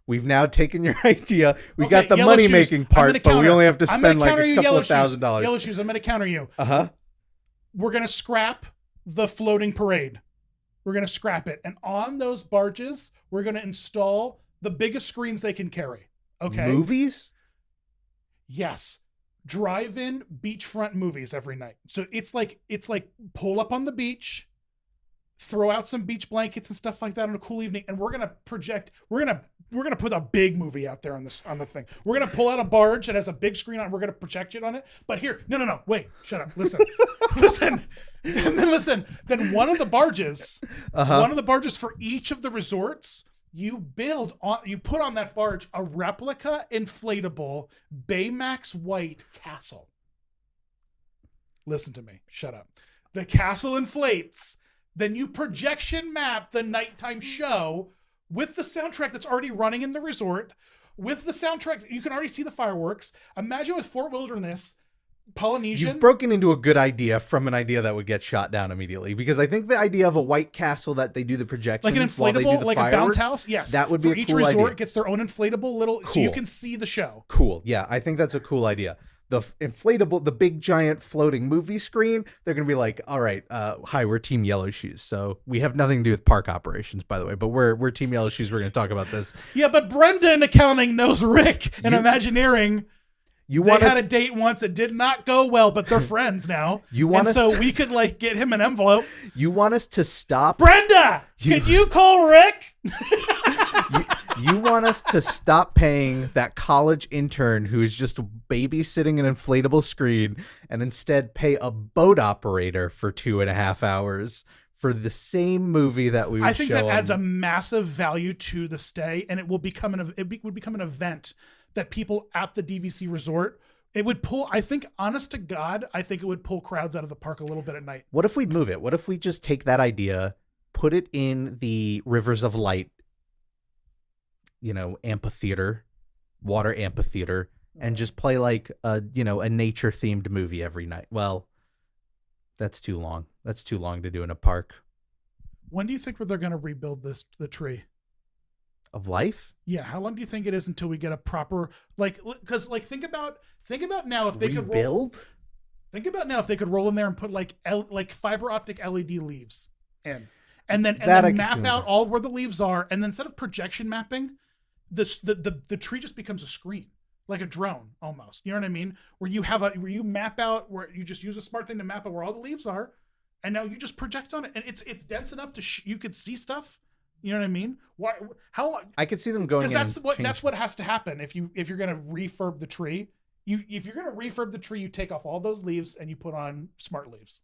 We've now taken your idea. We got the money-making part, but we only have to spend like a couple of $1,000. Yellow Shoes, I'm going to counter you. Uh-huh. We're going to scrap the floating parade. We're going to scrap it. And on those barges, we're going to install the biggest screens they can carry. Okay. Movies? Yes. Drive-in beachfront movies every night. So it's like pull up on the beach, throw out some beach blankets and stuff like that on a cool evening, and we're going to project, we're going to put a big movie out there on the thing. We're going to pull out a barge that has a big screen on it. We're going to project it on it. But here, no, wait, shut up. Listen. Then one of the barges for each of the resorts, you put on that barge a replica inflatable Baymax white castle. Listen to me. Shut up. The castle inflates. Then you projection map the nighttime show with the soundtrack that's already running in the resort. With the soundtrack, you can already see the fireworks. Imagine with Fort Wilderness, Polynesian. You've broken into a good idea from an idea that would get shot down immediately, because I think the idea of a white castle that they do the projection, like an inflatable, like a bounce house. Yes, that would be for a each cool resort idea. gets their own inflatable little, so you can see the show. Cool. Yeah, I think that's a cool idea. The inflatable, the big giant floating movie screen, they're going to be like, all right, hi, we're Team Yellow Shoes. So we have nothing to do with park operations, by the way, but we're Team Yellow Shoes. We're going to talk about this. Yeah, but Brenda in accounting knows Rick in Imagineering. They had a date once. It did not go well, but they're friends now. So we could like get him an envelope. You want us to stop? Brenda, could you call Rick? You want us to stop paying that college intern who is just babysitting an inflatable screen and instead pay a boat operator for 2.5 hours for the same movie that we would I think show that adds on... a massive value to the stay, and it will become would become an event that people at the DVC resort, it would pull, I think, honest to God, I think it would pull crowds out of the park a little bit at night. What if we move it? What if we just take that idea, put it in the Rivers of Light, amphitheater, water amphitheater, and just play like a nature themed movie every night? Well, that's too long. That's too long to do in a park. When do you think they're going to rebuild the tree of life? Yeah, how long do you think it is until we get a proper because think about now if they rebuild? Think about now if they could roll in there and put like fiber optic LED leaves in, and then map out all where the leaves are, and then instead of projection mapping, the tree just becomes a screen, like a drone almost. You know what I mean? Where you map out, where you just use a smart thing to map out where all the leaves are, and now you just project on it, and it's dense enough to you could see stuff. You know what I mean? Why? How long? I could see them going. Because that's what has to happen if you're gonna refurb the tree. If you're gonna refurb the tree, you take off all those leaves and you put on smart leaves,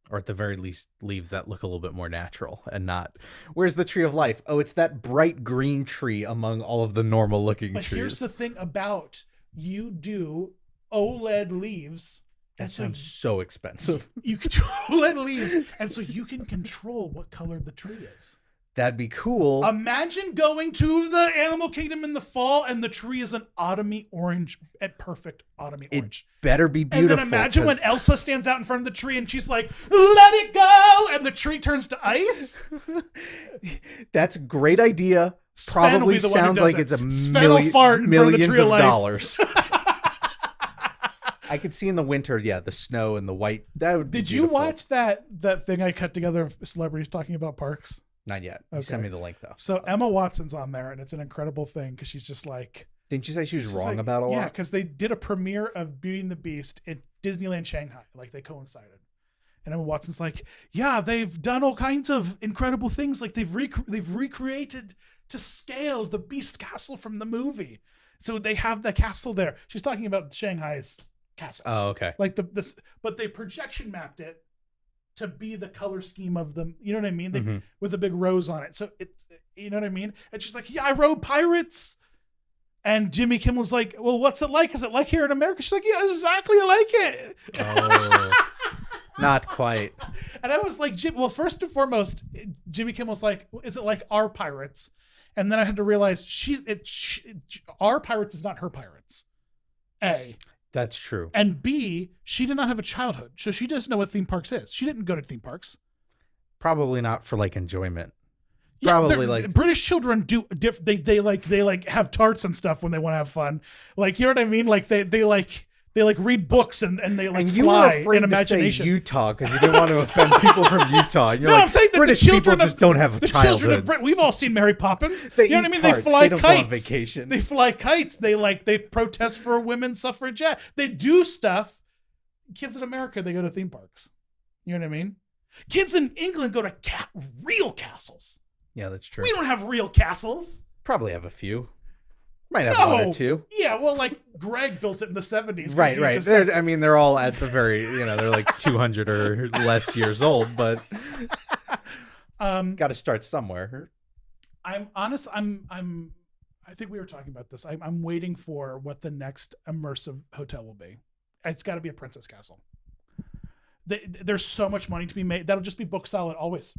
or at the very least, leaves that look a little bit more natural and not. Where's the tree of life? Oh, it's that bright green tree among all of the normal looking trees. But here's the thing about you do OLED leaves. That sounds so expensive. You can do OLED leaves, and so you can control what color the tree is. That'd be cool. Imagine going to the animal kingdom in the fall and the tree is an autumny orange, at perfect autumny orange. It better be beautiful. And then imagine when Elsa stands out in front of the tree and she's like, "Let it go," and the tree turns to ice. That's a great idea. Probably sounds like it's a millions of dollars. I could see in the winter, the snow and the white. That would be Did you watch that thing I cut together of celebrities talking about parks? Not yet. Okay. You send me the link though. So Emma Watson's on there, and it's an incredible thing because she's just like. Didn't you say she was wrong about a lot? Yeah, because they did a premiere of Beauty and the Beast at Disneyland Shanghai, like they coincided. And Emma Watson's like, yeah, they've done all kinds of incredible things, like they've recreated to scale the Beast castle from the movie. So they have the castle there. She's talking about Shanghai's castle. Oh, okay. Like but they projection mapped it to be the color scheme of them, you know what I mean? With a big rose on it. So it's, you know what I mean? And she's like, yeah, I rode pirates. And Jimmy Kimmel's like, well, what's it like? Is it like here in America? She's like, yeah, exactly like it. Oh, not quite. And I was like, well, first and foremost, Jimmy Kimmel's like, is it like our pirates? And then I had to realize our pirates is not her pirates. A. That's true. And B, she did not have a childhood, so she doesn't know what theme parks is. She didn't go to theme parks. Probably not for like enjoyment. Yeah, probably like British children do. They have tarts and stuff when they want to have fun. Like, you know what I mean? Like they read books and they like fly in imagination. To say Utah because you didn't want to offend people from Utah. You're I'm saying that British the children people just don't have the childhoods. Children of Britain. We've all seen Mary Poppins. They you know what I mean? Tarts. They fly they don't kites. Go on vacation. They fly kites. They protest for women's suffragette. They do stuff. Kids in America, they go to theme parks. You know what I mean? Kids in England go to real castles. Yeah, that's true. We don't have real castles. Probably have a few. Might have one or two. Yeah, well, like Greg built it in the 70s. Right. They're all at the very, they're like 200 or less years old, but got to start somewhere. I'm honest. I think we were talking about this. I'm waiting for what the next immersive hotel will be. It's got to be a princess castle. There's so much money to be made. That'll just be book solid always.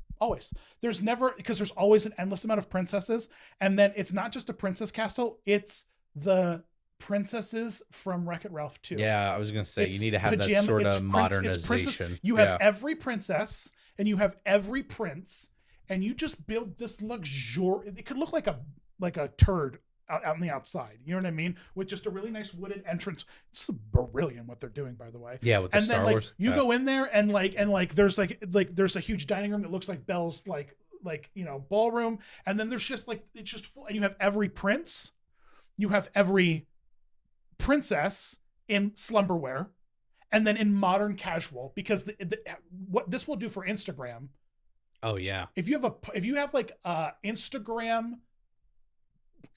There's never, because there's always an endless amount of princesses. And then it's not just a princess castle. It's the princesses from Wreck-It Ralph 2. Yeah, I was gonna say It's you need to have that pajama- sort it's of it's princess. modernization. You have every princess and you have every prince, and you just build this luxurious. It could look like a turd out on the outside. You know what I mean? With just a really nice wooden entrance. It's brilliant what they're doing, by the way. Yeah, with the Star Wars. You go in there and there's there's a huge dining room that looks like Belle's ballroom, and then there's just it's just full, and you have every prince, you have every princess in slumberwear, and then in modern casual, because what this will do for Instagram. Oh yeah. If you have Instagram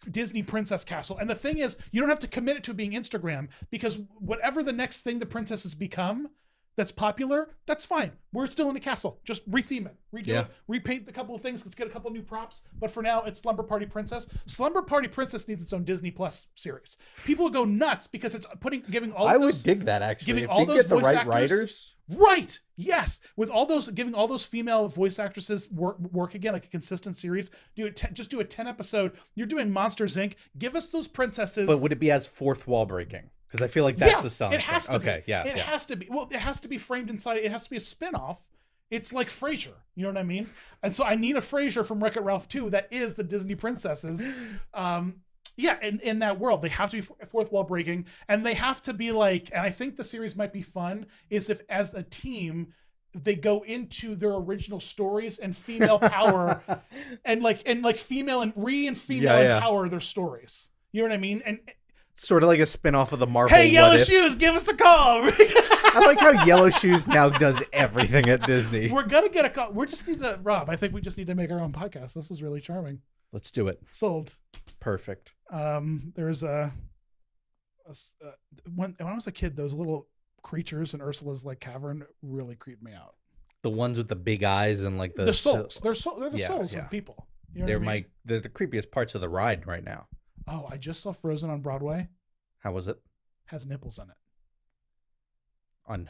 Disney princess castle, and the thing is, you don't have to commit it to being Instagram, because whatever the next thing the princesses become that's popular, that's fine. We're still in a castle. Just retheme it, redo it, repaint a couple of things. Let's get a couple of new props. But for now, it's Slumber Party Princess. Slumber Party Princess needs its own Disney Plus series. People would go nuts because it's giving all. I would dig that actually. Giving if all those get the voice right actors, writers. Right. Yes. With all those, giving all those female voice actresses work again, like a consistent series. Just do a 10 episode. You're doing Monsters Inc. Give us those princesses. But would it be as fourth wall breaking? Because I feel like that's the song. It has to be. Okay, yeah. It has to be. Well, it has to be framed inside. It has to be a spin-off. It's like Frasier. You know what I mean? And so I need a Frasier from Wreck-It Ralph 2 that is the Disney princesses. In that world, they have to be fourth wall breaking, and they have to be and I think the series might be fun, is if as a team they go into their original stories and female power and female empower their stories. You know what I mean? And sort of like a spin-off of the Marvel. Hey, Yellow Shoes, give us a call. I like how Yellow Shoes now does everything at Disney. We're gonna get a call. Rob, I think we just need to make our own podcast. This is really charming. Let's do it. Sold. Perfect. There's when I was a kid, those little creatures in Ursula's cavern really creeped me out. The ones with the big eyes and the souls. They're the souls of people. You know they're the creepiest parts of the ride right now. Oh, I just saw Frozen on Broadway. How was it? Has nipples in it. On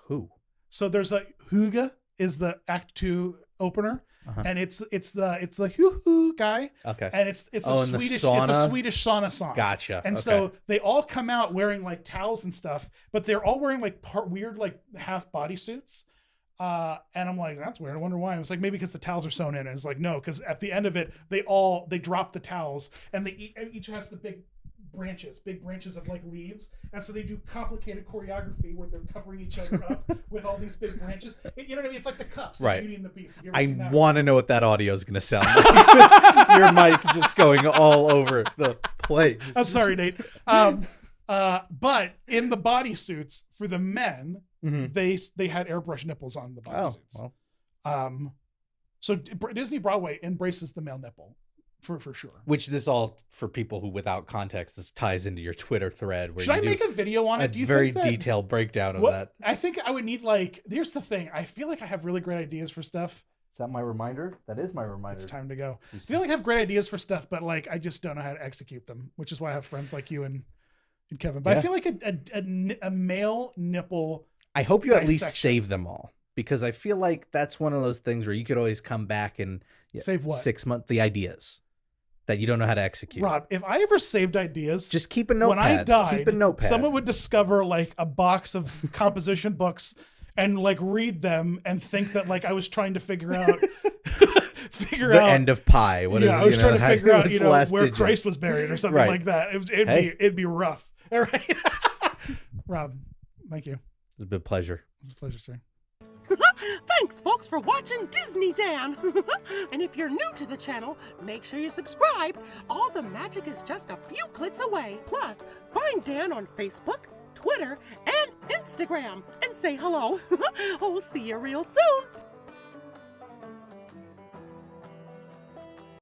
who? So there's Huga is the Act 2 opener. And it's the hoo hoo guy. Okay. And it's a Swedish sauna song. Gotcha. And so they all come out wearing towels and stuff, but they're all wearing weird half bodysuits. And I'm like, that's weird. I wonder why. I was like, maybe because the towels are sewn in. And it's like, no, because at the end of it, they drop the towels, and they each has the big branches of leaves, and so they do complicated choreography where they're covering each other up with all these big branches. You know what I mean? It's like the cups, right? Beauty and the Beast. I want to know what that audio is going to sound like. Your mic just going all over the place. I'm sorry, Nate. But in the bodysuits for the men, they had airbrush nipples on the bodysuits. Oh, well. So Disney Broadway embraces the male nipple. For sure. Which this all, for people who without context, this ties into your Twitter thread. Where should I make a video on it? Do you very detailed breakdown of that? I think I would need here's the thing. I feel like I have really great ideas for stuff. Is that my reminder? That is my reminder. It's time to go. I feel like I have great ideas for stuff, but I just don't know how to execute them, which is why I have friends like you and Kevin. But I feel like a male nipple. I hope you at least save them all, because I feel like that's one of those things where you could always come back and save what? 6 months, the ideas that you don't know how to execute. Rob, if I ever saved ideas, just keep a notepad. When I died, keep a notepad. Someone would discover a box of composition books and read them and think that I was trying to figure out the end of pi. I was trying to figure out where Christ was buried or something like that. It'd be rough. All right, Rob, thank you. It's a big pleasure. It's a pleasure, sir. Thanks, folks, for watching Disney Dan. And if you're new to the channel, make sure you subscribe. All the magic is just a few clicks away. Plus, find Dan on Facebook, Twitter, and Instagram. And say hello. Oh, see you real soon.